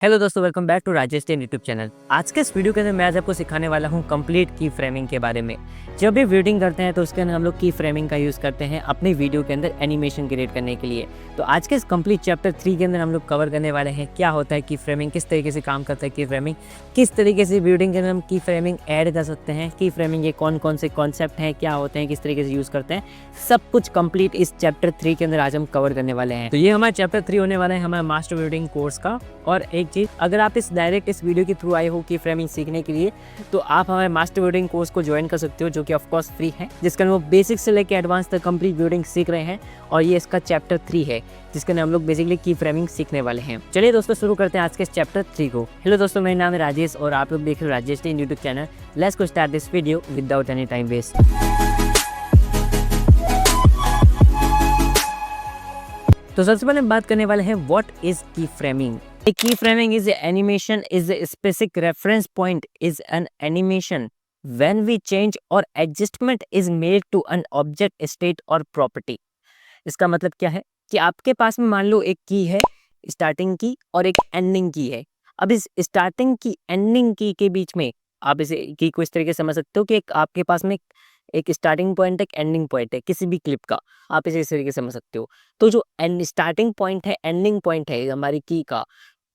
Hello दोस्तों, welcome back to Rajesh ten YouTube channel. आज के इस वीडियो के अंदर मैं आज आपको सिखाने वाला हूं कंप्लीट की फ्रेमिंग के बारे में। जब भी वीडियो करते हैं तो उसके अंदर हम लोग की फ्रेमिंग का यूज़ करते हैं अपनी वीडियो के अंदर एनिमेशन क्रिएट करने के लिए। तो आज के इस कंप्लीट चैप्टर 3 के अंदर हम लोग कवर करने वाले हैं क्या होता है की फ्रेमिंग, किस तरीके से काम करता है की फ्रेमिंग, किस तरीके से वीडियो के अंदर हम की फ्रेमिंग ऐड कर सकते हैं, की फ्रेमिंग के कौन कौन से कॉन्सेप्ट हैं, क्या होते हैं, किस तरीके से यूज़ करते हैं, सब कुछ कंप्लीट इस चैप्टर 3 के अंदर आज हम कवर करने वाले हैं। तो ये हमारा चैप्टर 3 होने वाला है हमारा मास्टर वीडियो कोर्स का। और एक चीज़, अगर आप इस डायरेक्ट इस वीडियो के थ्रू आए हो की फ्रेमिंग सीखने के लिए तो आप हमारे मास्टर वीडियो कोर्स को ज्वाइन कर सकते हो, जो कि ऑफ कोर्स फ्री है, जिसके अंदर वो बेसिक से लेकर एडवांस तक कंप्लीट वीडियो सीख रहे हैं। और ये इसका चैप्टर 3 है जिसके अंदर हम लोग बेसिकली की फ्रेमिंग सीखने वाले हैं। चलिए दोस्तों, शुरू करते हैं आज के चैप्टर 3 को। हेलो दोस्तों, मेरा नाम है राजेश और आप लोग देख रहे हो Rajesh ten YouTube channel. Let's go start this video without any time waste. तो सबसे पहले हम बात करने वाले हैं what is keyframing. A keyframing is an animation is a specific reference point is an animation when we change or adjustment is made to an object state or property। इसका मतलब क्या है कि आपके पास में मान लो एक की है स्टार्टिंग की और एक एंडिंग की है। अब इस स्टार्टिंग की एंडिंग की के बीच में आप इसे की को इस तरीके से समझ सकते हो कि एक आपके पास में एक स्टार्टिंग पॉइंट, एक एंडिंग पॉइंट है किसी भी क्लिप का, आप इसे इस तरीके से समझ सकते हो। तो जो स्टार्टिंग पॉइंट है, एंडिंग पॉइंट है हमारी की का,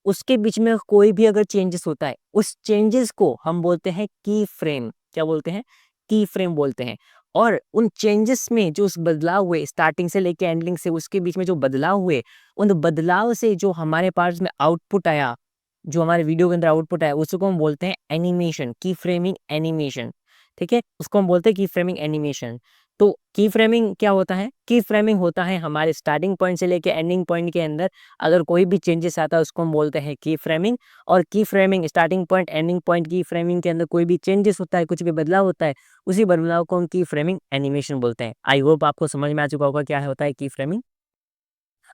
उसके बीच में कोई भी अगर चेंजेस होता है, उस चेंजेस को हम बोलते हैं की फ्रेम। क्या बोलते हैं? की फ्रेम बोलते हैं। और उन चेंजेस में जो उस बदलाव हुए स्टार्टिंग से लेके एंडिंग से, उसके बीच में जो बदलाव हुए, उन बदलाव से जो हमारे पास में आउटपुट आया, जो हमारे वीडियो के अंदर आउटपुट आया, उसको हम बोलते हैं एनिमेशन, की फ्रेमिंग एनिमेशन। ठीक है, उसको हम बोलते हैं की फ्रेमिंग एनिमेशन। तो की फ्रेमिंग क्या होता है? की फ्रेमिंग होता है हमारे स्टार्टिंग पॉइंट से लेके एंडिंग पॉइंट के अंदर अगर कोई भी चेंजेस आता है उसको हम बोलते हैं की फ्रेमिंग। और की framing starting point, ending point की फ्रेमिंग के अंदर कोई भी चेंजेस होता है, कुछ भी बदलाव होता है, उसी बदलाव को हम की फ्रेमिंग एनिमेशन बोलते हैं। आई होप आपको समझ में आ चुका होगा क्या होता है की फ्रेमिंग।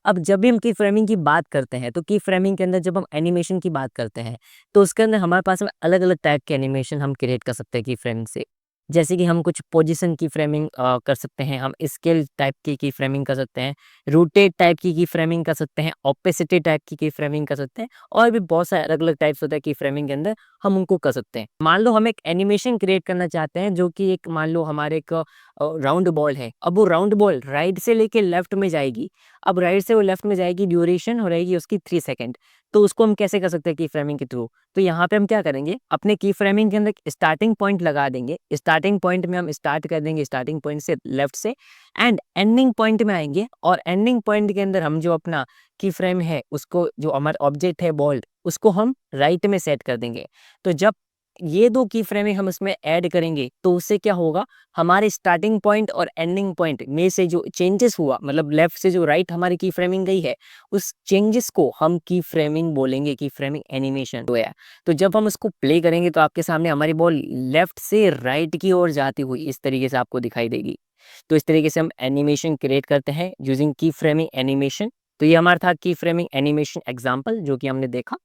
अब जब भी हम की फ्रेमिंग की बात करते हैं तो की फ्रेमिंग के अंदर जब हम एनिमेशन की बात करते हैं तो उसके अंदर हमारे पास में अलग अलग टाइप के एनिमेशन हम क्रिएट कर सकते हैं की फ्रेमिंग से। जैसे कि हम कुछ पोजीशन की फ्रेमिंग कर सकते हैं, हम स्केल टाइप की फ्रेमिंग कर सकते हैं, रोटेट टाइप की फ्रेमिंग कर सकते हैं, ओपेसिटी टाइप की फ्रेमिंग कर सकते हैं, और भी बहुत सारे अलग अलग टाइप्स होता है की फ्रेमिंग के अंदर, हम उनको कर सकते हैं। मान लो हम एक एनिमेशन क्रिएट करना चाहते हैं जो कि एक, मान लो हमारे एक राउंड बॉल है। अब वो राउंड बॉल राइट से लेके लेफ्ट में जाएगी। अब राइट से वो लेफ्ट में जाएगी, ड्यूरेशन हो रहेगी उसकी 3 सेकंड। तो उसको हम कैसे कर सकते हैं की फ्रेमिंग के थ्रू? तो यहाँ पे हम क्या करेंगे, अपने की फ्रेमिंग के अंदर स्टार्टिंग पॉइंट लगा देंगे। स्टार्टिंग पॉइंट में हम स्टार्ट कर देंगे स्टार्टिंग पॉइंट से लेफ्ट से, एंड एंडिंग पॉइंट में आएंगे और एंडिंग पॉइंट के अंदर हम जो अपना की फ्रेम है उसको, जो हमारा ऑब्जेक्ट है बॉल, उसको हम राइट में सेट कर देंगे। तो जब ये दो की फ्रेमिंग हम इसमें ऐड करेंगे तो उससे क्या होगा, हमारे स्टार्टिंग पॉइंट और एंडिंग पॉइंट में से जो चेंजेस हुआ, मतलब लेफ्ट से जो राइट हमारी की फ्रेमिंग गई है, उस चेंजेस को हम की फ्रेमिंग बोलेंगे, की फ्रेमिंग एनिमेशन हुआ है। तो जब हम उसको प्ले करेंगे तो आपके सामने हमारी बॉल लेफ्ट से राइट की ओर जाती हुई इस तरीके से आपको दिखाई देगी। तो इस तरीके से हम एनिमेशन क्रिएट करते हैं यूजिंग की फ्रेमिंग एनिमेशन। तो ये हमारा था की फ्रेमिंग एनिमेशन एग्जाम्पल जो कि हमने देखा।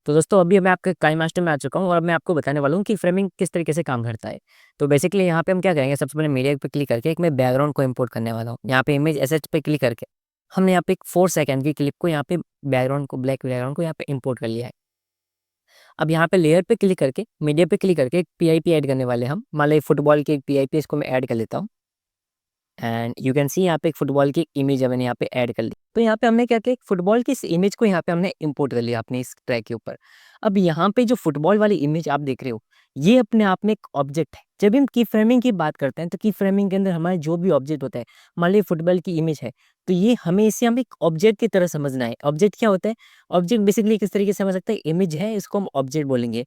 तो दोस्तों, अभी मैं आपके काइन मास्टर में आ चुका हूँ और मैं आपको बताने वाला हूँ कि फ्रेमिंग किस तरीके से काम करता है। तो बेसिकली यहाँ पे हम क्या करेंगे, सबसे पहले मीडिया पे क्लिक करके एक मैं बैकग्राउंड को इंपोर्ट करने वाला हूँ। यहाँ पे इमेज एसेट्स पे क्लिक करके हमने यहाँ पे एक 4 सेकंड की क्लिप को, यहाँ पे बैकग्राउंड को, ब्लैक बैकग्राउंड को यहाँ पे इंपोर्ट कर लिया है। अब यहाँ पे लेयर पे क्लिक करके, मीडिया पे क्लिक करके एक पीआईपी ऐड करने वाले हम। मान लो फुटबॉल की एक पीआईपी, इसको मैं ऐड कर लेता हूँ। एंड यू कैन सी यहाँ पे एक फुटबॉल की इमेज मैंने यहाँ पे ऐड कर ली। तो यहाँ पे हमने क्या किया, फुटबॉल की इस इमेज को यहाँ पे हमने इंपोर्ट कर लिया अपने इस ट्रैक के ऊपर। अब यहाँ पे जो फुटबॉल वाली इमेज आप देख रहे हो, ये अपने आप में एक ऑब्जेक्ट है। जब हम की फ्रेमिंग की बात करते हैं तो की फ्रेमिंग के अंदर हमारे जो भी ऑब्जेक्ट होता है, मान लीजिए फुटबॉल की इमेज है, तो ये हमें इसे हम एक ऑब्जेक्ट की तरह समझना है। ऑब्जेक्ट क्या होता है? ऑब्जेक्ट बेसिकली किस तरीके से समझ सकते हैं, इमेज है, इसको हम ऑब्जेक्ट बोलेंगे।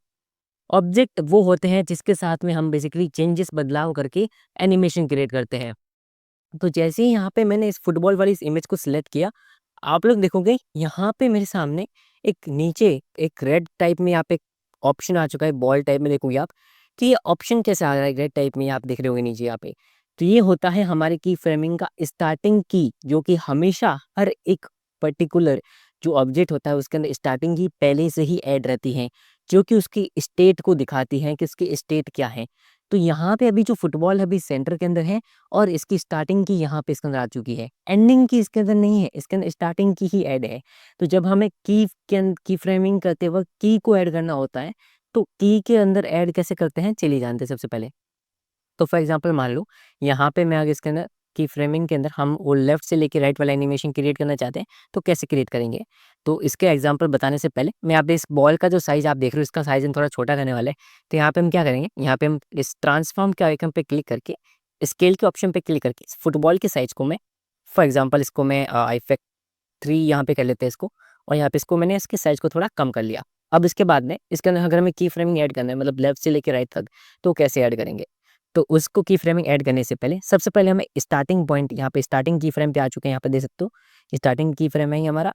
ऑब्जेक्ट वो होते हैं जिसके साथ में हम बेसिकली चेंजेस, बदलाव करके एनिमेशन क्रिएट करते हैं। तो जैसे ही यहाँ पे मैंने इस फुटबॉल वाली इस इमेज को सिलेक्ट किया, आप लोग देखोगे यहाँ पे मेरे सामने एक नीचे एक रेड टाइप में यहाँ पे ऑप्शन आ चुका है, बॉल टाइप में देखोगे आप। तो ये ऑप्शन कैसे आ रहा है रेड टाइप में, आप देख रहे होगे नीचे यहाँ पे। तो ये होता है हमारे की फ्रेमिंग का स्टार्टिंग की, जो कि हमेशा हर एक पर्टिकुलर जो ऑब्जेक्ट होता है उसके अंदर स्टार्टिंग की पहले से ही ऐड रहती है, जो कि उसकी स्टेट को दिखाती है कि उसकी स्टेट क्या है। तो यहाँ पे अभी जो फुटबॉल अभी सेंटर के अंदर है और इसकी स्टार्टिंग की यहाँ पे इसके अंदर आ चुकी है, एंडिंग की इसके अंदर नहीं है, इसके अंदर स्टार्टिंग की ही ऐड है। तो जब हमें की फ्रेमिंग करते वक्त की को ऐड करना होता है, तो की के अंदर ऐड कैसे करते हैं चलिए जानते हैं सबसे पहले। तो फॉर एग्जांपल मान लो यहाँ पे मैं अगर इसके अंदर की फ्रेमिंग के अंदर हम वो लेफ्ट से लेके राइट वाला एनिमेशन क्रिएट करना चाहते हैं, तो कैसे क्रिएट करेंगे। तो इसके एग्जांपल बताने से पहले मैं आप इस बॉल का जो साइज आप देख रहे हो, इसका साइज हम थोड़ा छोटा करने वाले हैं। तो यहाँ पे हम क्या करेंगे, यहाँ पे हम इस ट्रांसफॉर्म के आइकन पे क्लिक करके स्केल के ऑप्शन पे क्लिक करके फुटबॉल के साइज को मैं फॉर एग्जाम्पल इसको मैं इफेक्ट 3 यहाँ पे कर लेते हैं इसको, और यहाँ पे इसको मैंने इसके साइज को थोड़ा कम कर लिया। अब इसके बाद में इसके अंदर अगर हमें की फ्रेमिंग ऐड करना है, मतलब लेफ्ट से लेके राइट तक, तो कैसे ऐड करेंगे। तो उसको की फ्रेमिंग ऐड करने से पहले सबसे पहले हमें स्टार्टिंग पॉइंट, यहाँ पे स्टार्टिंग की फ्रेम पे आ चुके हैं, यहाँ पे देख सकते हो स्टार्टिंग की फ्रेम है ये हमारा।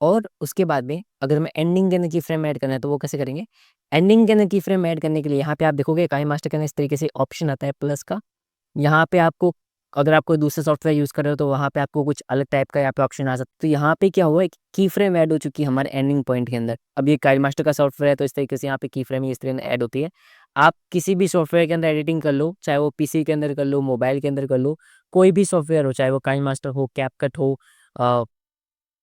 और उसके बाद में अगर हमें एंडिंग के अंदर की फ्रेम ऐड करना है तो वो कैसे करेंगे। एंडिंग के अंदर की फ्रेम ऐड करने के लिए यहाँ पे आप देखोगे काई मास्टर के अंदर इस तरीके से ऑप्शन आता है प्लस का। यहाँ पे आपको अगर आप कोई दूसरा सॉफ्टवेयर यूज़ कर रहे हो तो वहाँ पे आपको कुछ अलग टाइप का यहाँ पे ऑप्शन आ सकता है। तो यहाँ पे क्या हुआ है, की फ्रेम ऐड हो चुकी है हमारे एंडिंग पॉइंट के अंदर। अब ये काइल मास्टर का सॉफ्टवेयर है तो इस तरीके से यहाँ पे की फ्रेम इस तरीके से ऐड होती है। आप किसी भी सॉफ्टवेयर के अंदर एडिटिंग कर लो, चाहे वो पीसी के अंदर कर लो, मोबाइल के अंदर कर लो, कोई भी सॉफ्टवेयर हो, चाहे वो काइल मास्टर हो, कैपकट हो,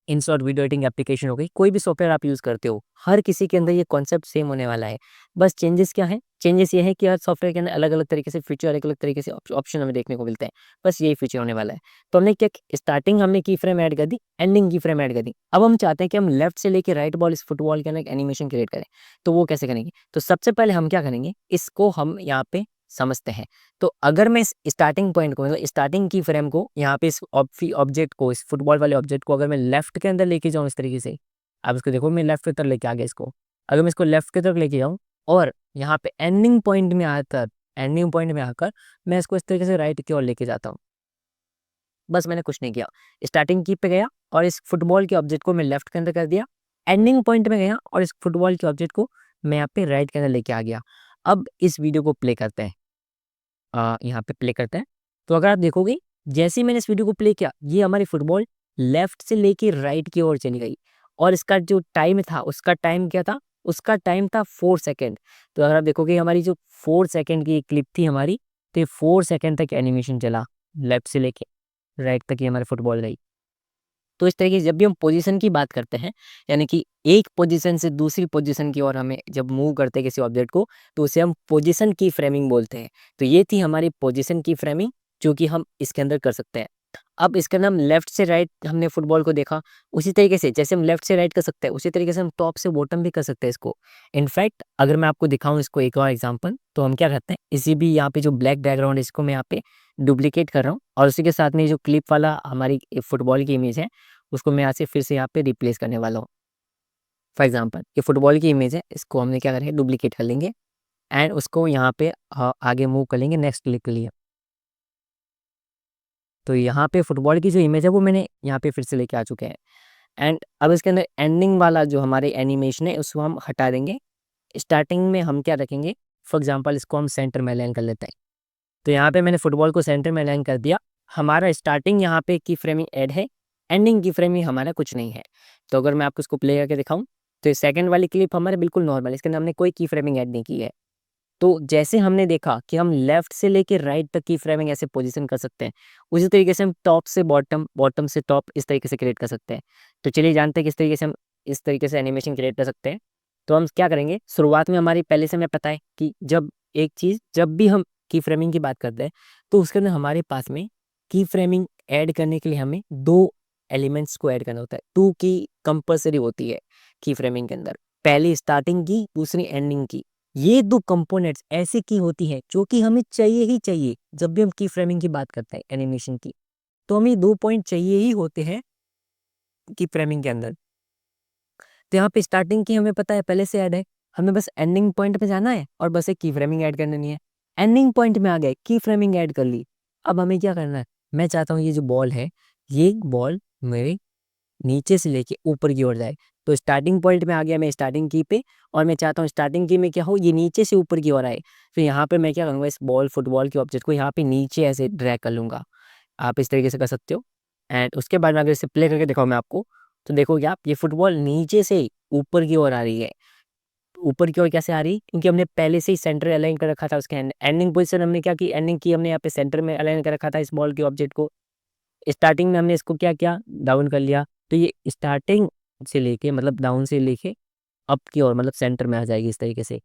इंसर्ट वीडियो एडिटिंग एप्लीकेशन हो गई, कोई भी सॉफ्टवेयर आप यूज़ करते हो, हर किसी के अंदर ये कॉन्सेप्ट सेम होने वाला है। बस चेंजेस क्या है, चेंजेस ये है कि हर सॉफ्टवेयर के अंदर अलग अलग तरीके से फीचर, अलग अलग तरीके से ऑप्शन हमें देखने को मिलते हैं। बस यही फीचर होने वाला है। तो हमने क्या, स्टार्टिंग हमने की फ्रेम ऐड कर दी, एंडिंग की फ्रेम ऐड कर दी। अब हम चाहते हैं कि हम लेफ्ट से लेके राइट बॉल इस फुटबॉल के अंदर एक एनिमेशन क्रिएट करें। तो वो कैसे करेंगे, तो सबसे पहले हम क्या करेंगे, इसको हम यहाँ पे समझते हैं। तो अगर मैं इस स्टार्टिंग पॉइंट को, मतलब स्टार्टिंग की फ्रेम को, यहाँ पे इस ऑब्जेक्ट को, इस फुटबॉल वाले ऑब्जेक्ट को अगर मैं लेफ्ट के अंदर लेके जाऊँ इस तरीके से, आप इसको देखो मैं लेफ्ट की तरफ लेके आ गया इसको। अगर मैं इसको लेफ्ट की तरफ लेके जाऊँ और यहाँ पे एंडिंग पॉइंट में आकर मैं इसको इस तरीके से राइट की ओर लेके जाता हूँ। बस मैंने कुछ नहीं किया, स्टार्टिंग की पे गया और इस फुटबॉल के ऑब्जेक्ट को मैं लेफ्ट के अंदर कर दिया, एंडिंग पॉइंट में गया और इस फुटबॉल के ऑब्जेक्ट को मैं यहाँ पे राइट के अंदर लेके आ गया। अब इस वीडियो को प्ले करते हैं, यहाँ पे प्ले करते हैं। तो अगर आप देखोगे जैसे ही मैंने इस वीडियो को प्ले किया, ये हमारी फुटबॉल लेफ्ट से लेके राइट की ओर चली गई और इसका जो टाइम था, उसका टाइम क्या था, उसका टाइम था 4 सेकंड। तो अगर आप देखोगे हमारी जो 4 सेकंड की क्लिप थी हमारी, तो ये 4 सेकंड तक एनिमेशन चला, लेफ्ट से लेके राइट तक ये हमारी फुटबॉल गई। तो इस तरीके से जब भी हम पोजीशन की बात करते हैं, यानी कि एक पोजीशन से दूसरी पोजीशन की ओर हमें जब मूव करते हैं किसी ऑब्जेक्ट को, तो उसे हम पोजीशन की फ्रेमिंग बोलते हैं। तो ये थी हमारी पोजीशन की फ्रेमिंग, जो कि हम इसके अंदर कर सकते हैं। अब इसके अंदर हम लेफ्ट से राइट हमने फुटबॉल को देखा, उसी तरीके से जैसे हम लेफ्ट से राइट कर सकते हैं, उसी तरीके से हम टॉप से बॉटम भी कर सकते हैं इसको। इनफैक्ट अगर मैं आपको दिखाऊं इसको एक और एग्जांपल, तो हम क्या करते हैं, इसी भी यहाँ पे जो ब्लैक बैकग्राउंड है इसको मैं यहाँ पे डुप्लीकेट कर रहा हूँ और उसी के साथ में जो क्लिप वाला हमारी फुटबॉल की इमेज है, उसको मैं यहाँ से फिर से यहाँ पे रिप्लेस करने वाला हूँ। फॉर एग्जांपल ये फुटबॉल की इमेज है, इसको हमने क्या करेंगे, डुप्लीकेट कर लेंगे एंड उसको यहाँ पे आगे मूव कर लेंगे नेक्स्ट क्लिक के लिए। तो यहाँ पे फुटबॉल की जो इमेज है वो मैंने यहाँ पे फिर से लेके आ चुके हैं। एंड अब इसके अंदर एंडिंग वाला जो हमारे एनिमेशन है उसको हम हटा देंगे। स्टार्टिंग में हम क्या रखेंगे, फॉर एग्जांपल इसको हम सेंटर में अलाइन कर लेते हैं। तो यहाँ पे मैंने फुटबॉल को सेंटर में अलाइन कर दिया। हमारा स्टार्टिंग यहाँ पे की फ्रेमिंग ऐड है, एंडिंग की फ्रेमिंग हमारा कुछ नहीं है। तो अगर मैं आपको इसको प्ले करके दिखाऊं, तो ये सेकंड वाली क्लिप हमारे बिल्कुल नॉर्मल है, इसके अंदर हमने कोई की फ्रेमिंग ऐड नहीं की है। तो जैसे हमने देखा कि हम लेफ्ट से लेके राइट तक की फ्रेमिंग ऐसे पोजीशन कर सकते हैं, उसी तरीके से हम टॉप से बॉटम, बॉटम से टॉप इस तरीके से क्रिएट कर सकते हैं। तो चलिए जानते हैं किस तरीके से हम इस तरीके से एनिमेशन क्रिएट कर सकते हैं। तो हम क्या करेंगे, शुरुआत में हमारी पहले से हमें पता है कि जब भी हम की फ्रेमिंग की बात करते हैं, तो उसके अंदर हमारे पास में की फ्रेमिंग ऐड करने के लिए हमें 2 एलिमेंट्स को ऐड करना होता है। 2 की कंपल्सरी होती है की फ्रेमिंग के अंदर, पहली स्टार्टिंग की, दूसरी एंडिंग की। ये 2 कंपोनेंट्स ऐसी की होती है जो कि हमें चाहिए ही चाहिए जब भी हम की फ्रेमिंग की बात करते हैं एनिमेशन की। तो हमें 2 पॉइंट चाहिए ही होते हैं की फ्रेमिंग के अंदर। तो यहाँ पे स्टार्टिंग की हमें पता है पहले से ऐड है, हमें बस एंडिंग पॉइंट पे जाना है और बस एक की फ्रेमिंग ऐड करनी है। एंडिंग पॉइंट में आ गए, की फ्रेमिंग ऐड कर ली। अब हमें क्या करना है, मैं चाहता हूँ ये जो बॉल है, ये बॉल मेरे नीचे से लेके ऊपर की ओर जाए। तो स्टार्टिंग पॉइंट में आ गया मैं स्टार्टिंग की पे, और मैं चाहता हूँ स्टार्टिंग की में क्या हो, ये नीचे से ऊपर की ओर आए। फिर यहाँ पे मैं क्या करूँगा, इस बॉल फुटबॉल के ऑब्जेक्ट को यहाँ पे नीचे ऐसे ड्रैग कर लूँगा। आप इस तरीके से कर सकते हो। एंड उसके बाद में अगर इसे प्ले करके दिखाऊँ मैं आपको, तो देखोगे आप ये फुटबॉल नीचे से ऊपर की ओर आ रही है। ऊपर की ओर कैसे आ रही, क्योंकि हमने पहले से ही सेंटर अलाइन कर रखा था। उसके एंडिंग पोजीशन हमने क्या की, एंडिंग की हमने यहाँ पे सेंटर में अलाइन कर रखा था इस बॉल के ऑब्जेक्ट को। स्टार्टिंग में हमने इसको क्या किया, डाउन कर लिया, तो ये स्टार्टिंग से लेके मतलब डाउन से लेके अप की ओर मतलब सेंटर में आ जाएगी इस तरीके से।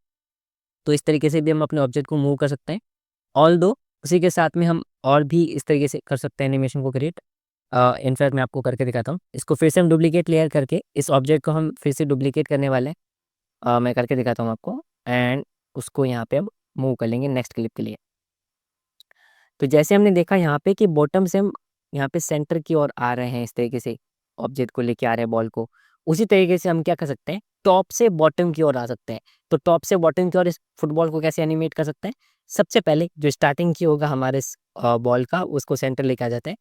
तो इस तरीके से भी हम अपने ऑब्जेक्ट को मूव कर सकते हैं। ऑल दो उसी के साथ में हम और भी इस तरीके से कर सकते हैं एनिमेशन को क्रिएट। इनफैक्ट मैं आपको करके दिखाता हूँ। इसको फिर से हम डुप्लीकेट लेयर करके इस ऑब्जेक्ट को हम फिर से डुप्लीकेट करने वाले हैं। मैं करके दिखाता हूँ आपको, एंड उसको यहाँ पे अब मूव कर लेंगे नेक्स्ट क्लिप के लिए। तो जैसे हमने देखा यहाँ पे कि बॉटम से हम यहाँ पे सेंटर की ओर आ रहे हैं, इस तरीके से ऑब्जेक्ट को लेके आ रहे हैं बॉल को। उसी तरीके से हम क्या कर सकते हैं, टॉप से बॉटम की ओर आ सकते हैं। तो टॉप से बॉटम की ओर इस फुटबॉल को कैसे एनिमेट कर सकते हैं, सबसे पहले जो स्टार्टिंग की होगा हमारे बॉल का, उसको सेंटर लेके आ जाते हैं।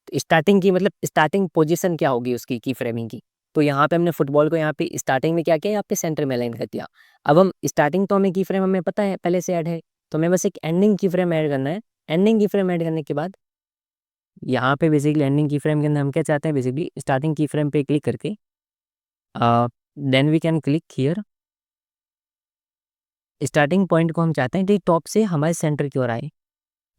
तो स्टार्टिंग की मतलब स्टार्टिंग पोजीशन क्या होगी उसकी की फ्रेमिंग की। तो यहाँ पे हमने फुटबॉल को यहाँ पे स्टार्टिंग में क्या किया, यहाँ पे सेंटर में अलाइन कर दिया। अब हम स्टार्टिंग तो हमें की फ्रेम हमें पता है पहले से ऐड है, तो हमें बस एक एंडिंग की फ्रेम ऐड करना है। एंडिंग की फ्रेम ऐड करने के बाद यहाँ पे बेसिकली एंडिंग की फ्रेम के अंदर हम क्या चाहते हैं, बेसिकली स्टार्टिंग की फ्रेम पे क्लिक करके then we can click here. Starting point को हम चाहते हैं कि टॉप से हमारे सेंटर की ओर आए।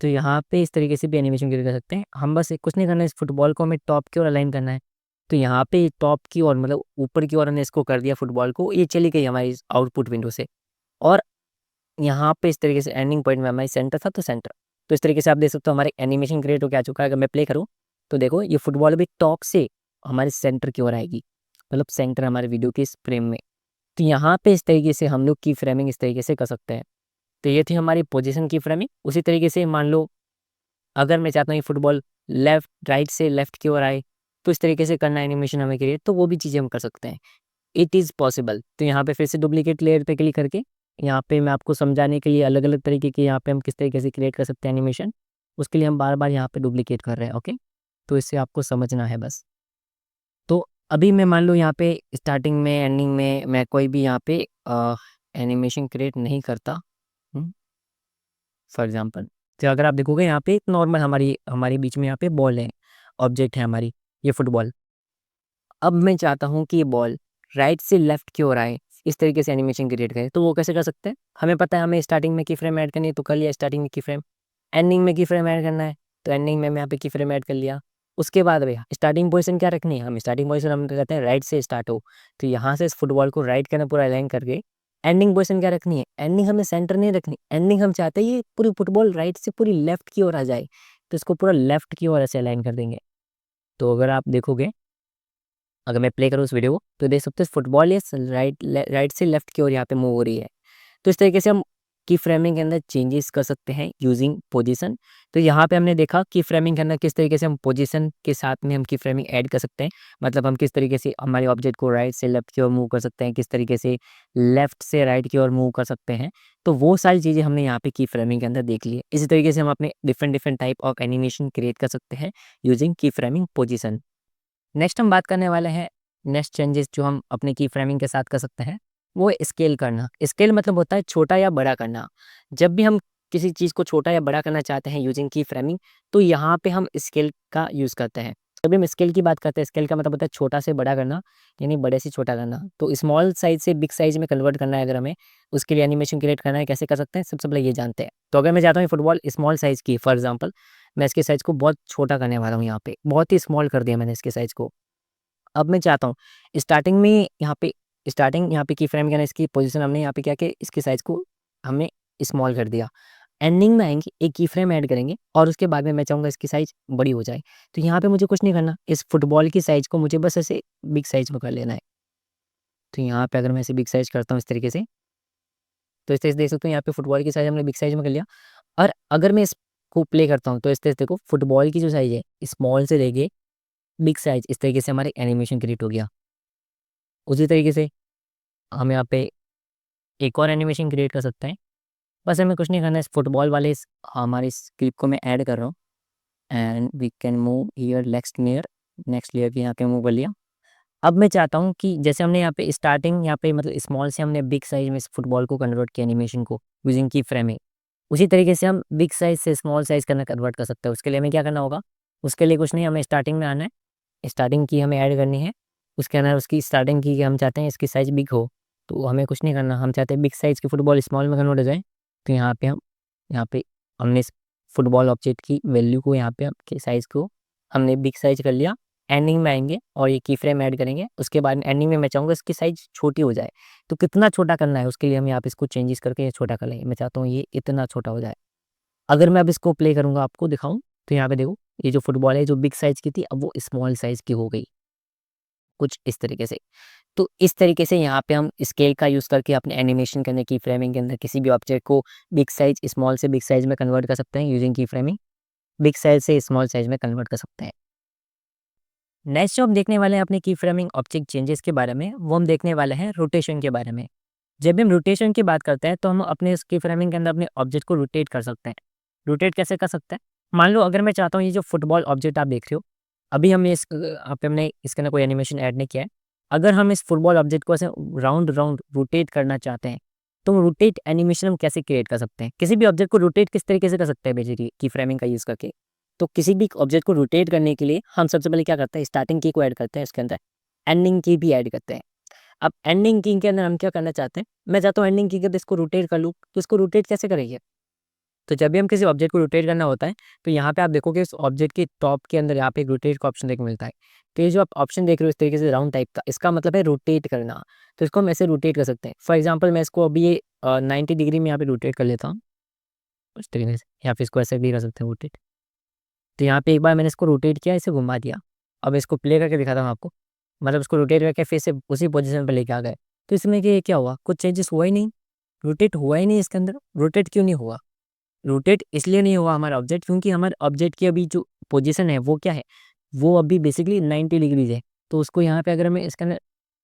तो यहाँ पे इस तरीके से भी एनिमेशन क्रिएट कर सकते हैं हम। बस कुछ नहीं करना है, इस फुटबॉल को हमें टॉप की ओर अलाइन करना है। तो यहाँ पे टॉप की ओर मतलब ऊपर की ओर हमने इसको कर दिया फुटबॉल को, ये चली गई हमारी आउटपुट विंडो से। और यहाँ पे इस तरीके से एंडिंग पॉइंट में हमारी सेंटर था, तो सेंटर। तो इस तरीके से आप देख सकते हो हमारे एनिमेशन क्रिएट हो क्या चुका है। अगर मैं प्ले करूँ तो देखो ये फुटबॉल भी टॉप से हमारे सेंटर की ओर आएगी, मतलब सेंटर हमारे वीडियो की इस फ्रेम में। तो यहाँ पे इस तरीके से हम लोग की फ्रेमिंग इस तरीके से कर सकते हैं। तो ये थी हमारी पोजीशन की फ्रेमिंग। उसी तरीके से मान लो अगर मैं चाहता हूँ ये फुटबॉल लेफ्ट राइट से लेफ्ट की ओर आए, तो इस तरीके से करना एनिमेशन हमें क्रिएट, तो वो भी चीज़ें हम कर सकते हैं। It is possible. तो यहाँ पे फिर से डुप्लीकेट लेयर पे क्लिक करके यहाँ पे मैं आपको समझाने के लिए अलग अलग तरीके के यहाँ पे हम किस तरीके से क्रिएट कर सकते हैं एनिमेशन, उसके लिए हम बार बार यहाँ पे डुप्लीकेट कर रहे हैं। ओके, तो इससे आपको समझना है बस। तो अभी मैं मान लो यहाँ पे स्टार्टिंग में एंडिंग में मैं कोई भी यहाँ पे एनिमेशन क्रिएट नहीं करता फॉर एग्जांपल। तो अगर आप देखोगे यहाँ पे नॉर्मल हमारी हमारे बीच में यहाँ पे बॉल है, ऑब्जेक्ट है हमारी ये फुटबॉल। अब मैं चाहता हूँ कि ये बॉल राइट से लेफ्ट की ओर आए, इस तरीके से एनिमेशन क्रिएट करें। तो वो कैसे कर सकते हैं, हमें पता है हमें स्टार्टिंग में की फ्रेम ऐड करनी है, तो कर लिया स्टार्टिंग में की फ्रेम। एंडिंग में की फ्रेम ऐड करना है, तो एंडिंग में मैं यहाँ पे की फ्रेम ऐड कर लिया। उसके बाद भैया स्टार्टिंग पोजीशन क्या रखनी है, हम स्टार्टिंग पोजीशन हम कहते हैं राइट से स्टार्ट हो। तो यहाँ से इस फुटबॉल को राइट करना पूरा अलाइन करके एंडिंग पोजीशन क्या रखनी है, एंडिंग हमें सेंटर नहीं रखनी, एंडिंग हम चाहते हैं ये पूरी फुटबॉल राइट से पूरी लेफ्ट की ओर आ जाए। तो इसको पूरा लेफ्ट की ओर ऐसे अलाइन कर देंगे। तो अगर आप देखोगे, अगर मैं प्ले करूँ उस वीडियो को, तो देख सकते हो फुटबॉल ये राइट से लेफ्ट की ओर यहाँ पे मूव हो रही है। तो इस तरीके से हम की फ्रेमिंग के अंदर चेंजेस कर सकते हैं यूजिंग पोजीशन। तो यहाँ पे हमने देखा की फ्रेमिंग के अंदर किस तरीके से हम पोजीशन के साथ में हम की फ्रेमिंग ऐड कर सकते हैं। मतलब हम किस तरीके से हमारे ऑब्जेक्ट को राइट से लेफ्ट की ओर मूव कर सकते हैं, किस तरीके से लेफ्ट से राइट की ओर मूव कर सकते हैं। तो वो सारी चीज़ें हमने यहाँ पे की फ्रेमिंग के अंदर देख ली है। इसी तरीके से हम अपने different different type of animation create कर सकते हैं यूजिंग की फ्रेमिंग पोजीशन। नेक्स्ट हम बात करने वाले हैं नेक्स्ट चेंजेस जो हम अपने की फ्रेमिंग के साथ कर सकते हैं, वो है स्केल करना। स्केल मतलब होता है छोटा या बड़ा करना। जब भी हम किसी चीज़ को छोटा या बड़ा करना चाहते हैं यूजिंग की फ्रेमिंग, तो यहाँ पे हम स्केल का यूज़ करते हैं। जब भी हम स्केल की बात करते हैं, स्केल का मतलब होता है छोटा से बड़ा करना, यानी बड़े से छोटा करना। तो स्मॉल साइज से बिग साइज में कन्वर्ट करना है अगर हमें, उसके लिए एनिमेशन क्रिएट करना है, कैसे कर सकते हैं सबसे पहले ये जानते हैं। तो अगर मैं चाहता हूँ फुटबॉल स्मॉल साइज़ की, फॉर एग्जाम्पल मैं इसके साइज़ को बहुत छोटा करने वाला हूँ, यहाँ पे बहुत ही स्मॉल कर दिया मैंने इसके साइज़ को। अब मैं चाहता हूँ स्टार्टिंग में यहाँ पे की फ्रेम के ना इसकी पोजीशन हमने यहाँ पे क्या किया, इसके साइज़ को हमने स्मॉल कर दिया। एंडिंग में आएँगे एक की फ्रेम ऐड करेंगे और उसके बाद में मैं चाहूँगा इसकी साइज़ बड़ी हो जाए। तो यहाँ पे मुझे कुछ नहीं करना, इस फुटबॉल की साइज़ को मुझे बस ऐसे बिग साइज़ में कर लेना है। तो यहाँ पे अगर मैं इसे बिग साइज़ करता हूँ इस तरीके से, तो इस तरह से देख सकते हो यहाँ पे फुटबॉल की साइज़ हमने बिग साइज़ में कर लिया। और अगर मैं इसको प्ले करता हूँ, तो इस तरह से देखो फुटबॉल की जो साइज़ है स्मॉल से लेके बिग साइज़, इस तरीके से हमारे एनिमेशन क्रिएट हो गया। उसी तरीके से हम यहाँ पे एक और एनिमेशन क्रिएट कर सकते हैं। बस हमें कुछ नहीं करना है, इस फुटबॉल वाले इस हमारे इस क्लिप को मैं ऐड कर रहा हूँ, and we can move here next layer के यहाँ पे मूव कर लिया। अब मैं चाहता हूँ कि जैसे हमने यहाँ पे स्टार्टिंग यहाँ पे मतलब स्मॉल से हमने बिग साइज में इस फुटबॉल को कन्वर्ट किया एनिमेशन को यूजिंग की फ्रेमिंग, उसी तरीके से हम बिग साइज से स्मॉल साइज करना कन्वर्ट कर सकते हैं। उसके लिए हमें क्या करना होगा, उसके लिए कुछ नहीं, हमें स्टार्टिंग में आना है, स्टार्टिंग की हमें ऐड करनी है। उसके अंदर उसकी स्टार्टिंग की हम चाहते हैं इसकी साइज़ बिग हो, तो हमें कुछ नहीं करना, हम चाहते हैं बिग साइज़ की फुटबॉल स्मॉल में कन्वर्ट हो जाए। तो यहाँ पे हमने इस फुटबॉल ऑब्जेक्ट की वैल्यू को यहाँ पे आपके साइज़ को हमने बिग साइज़ कर लिया। एंडिंग में आएँगे और ये की फ्रेम ऐड करेंगे, उसके बाद एंडिंग में मैं चाहूँगा इसकी साइज़ छोटी हो जाए। तो कितना छोटा करना है उसके लिए हम यहाँ पे इसको चेंजेस करके ये छोटा कर लेंगे। मैं चाहता हूँ ये इतना छोटा हो जाए। अगर मैं अब इसको प्ले करूँगा आपको दिखाऊँ, तो यहाँ पे देखो ये जो फुटबॉल है जो बिग साइज़ की थी अब वो स्मॉल साइज़ की हो गई, कुछ इस तरीके से। तो इस तरीके से यहाँ पे हम स्केल का यूज़ करके अपने एनिमेशन के अंदर की फ्रेमिंग के अंदर किसी भी ऑब्जेक्ट को बिग साइज़ स्मॉल से बिग साइज़ में कन्वर्ट कर सकते हैं यूजिंग की फ्रेमिंग। बिग साइज़ से स्मॉल साइज़ में कन्वर्ट कर सकते हैं। नेक्स्ट जो हम देखने वाले हैं अपने की फ्रेमिंग ऑब्जेक्ट चेंजेस के बारे में, वो हम देखने वाले हैं रोटेशन के बारे में। जब भी हम रोटेशन की बात करते हैं तो हम अपने इस की फ्रेमिंग के अंदर अपने ऑब्जेक्ट को रोटेट कर सकते हैं। रोटेट कैसे कर सकते हैं? मान लो अगर मैं चाहता हूँ ये जो फुटबॉल ऑब्जेक्ट आप देख रहे हो, अभी हमने यहाँ पे हमने इसके अंदर कोई एनिमेशन ऐड नहीं किया है। अगर हम इस फुटबॉल ऑब्जेक्ट को ऐसे राउंड राउंड रोटेट करना चाहते हैं, तो रोटेट एनिमेशन हम कैसे क्रिएट कर सकते हैं? किसी भी ऑब्जेक्ट को रोटेट किस तरीके से कर सकते हैं बेसिकली की फ्रेमिंग का यूज़ करके? तो किसी भी ऑब्जेक्ट को रोटेट करने के लिए हम सबसे पहले क्या करते हैं, स्टार्टिंग की को ऐड करते हैं इसके अंदर, एंडिंग की भी ऐड करते हैं। अब एंडिंग की के अंदर हम क्या करना चाहते हैं, मैं चाहता हूँ एंडिंग की के अंदर इसको रोटेट कर लूँ, तो इसको रोटेट कैसे करेंगे? तो जब भी हम किसी ऑब्जेक्ट को रोटेट करना होता है, तो यहाँ पे आप देखोगे इस ऑब्जेक्ट के टॉप के अंदर यहाँ पे एक रोटेट का ऑप्शन देखने को मिलता है। तो ये जो आप ऑप्शन देख रहे हो इस तरीके से राउंड टाइप का, इसका मतलब है रोटेट करना। तो इसको हम ऐसे रोटेट कर सकते हैं। फॉर एग्जाम्पल मैं इसको अभी ये 90 डिग्री में यहाँ पे रोटेट कर लेता हूँ, उस तरीके से, या फिर इसको ऐसे भी कर सकते हैं रोटेट। तो यहाँ पे एक बार मैंने इसको रोटेट किया, इसे घुमा दिया। अब इसको प्ले करके दिखाता हूँ आपको। मतलब इसको रोटेट करके फिर से उसी पोज़ीशन पे लेके आ गए। तो इसमें कि क्या हुआ? कुछ चेंजेस हुआ ही नहीं, रोटेट हुआ ही नहीं इसके अंदर। रोटेट क्यों नहीं हुआ? रोटेट इसलिए नहीं हुआ हमारा ऑब्जेक्ट क्योंकि हमारे ऑब्जेक्ट की अभी जो पोज़ीशन है वो क्या है? वो अभी बेसिकली 90 डिग्रीज़ है। तो उसको यहाँ पे अगर हमें इसके अंदर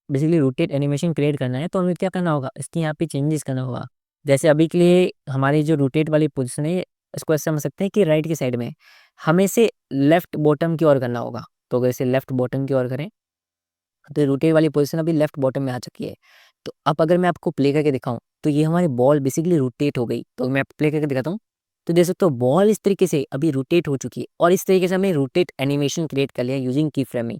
बेसिकली रोटेट एनिमेशन क्रिएट करना है तो हमें क्या करना होगा? इसकी यहाँ पे चेंजेस करना होगा। जैसे अभी के लिए हमारी जो रोटेट वाली पोज़ीशन है, इसको ऐसे समझ सकते हैं कि राइट की साइड में है। हमें इसे लेफ्ट बॉटम की ओर करना होगा। तो अगर इसे लेफ्ट बॉटम की ओर करें, तो रोटेट वाली पोज़ीशन अभी लेफ्ट बॉटम में आ चुकी है। तो अब अगर मैं आपको प्ले करके दिखाऊँ, तो ये हमारी बॉल बेसिकली रोटेट हो गई। तो मैं प्ले करके दिखाता हूँ, तो देख सकते हो बॉल इस तरीके से अभी रोटेट हो चुकी है और इस तरीके से हमने रोटेट एनिमेशन क्रिएट कर लिया यूजिंग की फ्रेमिंग।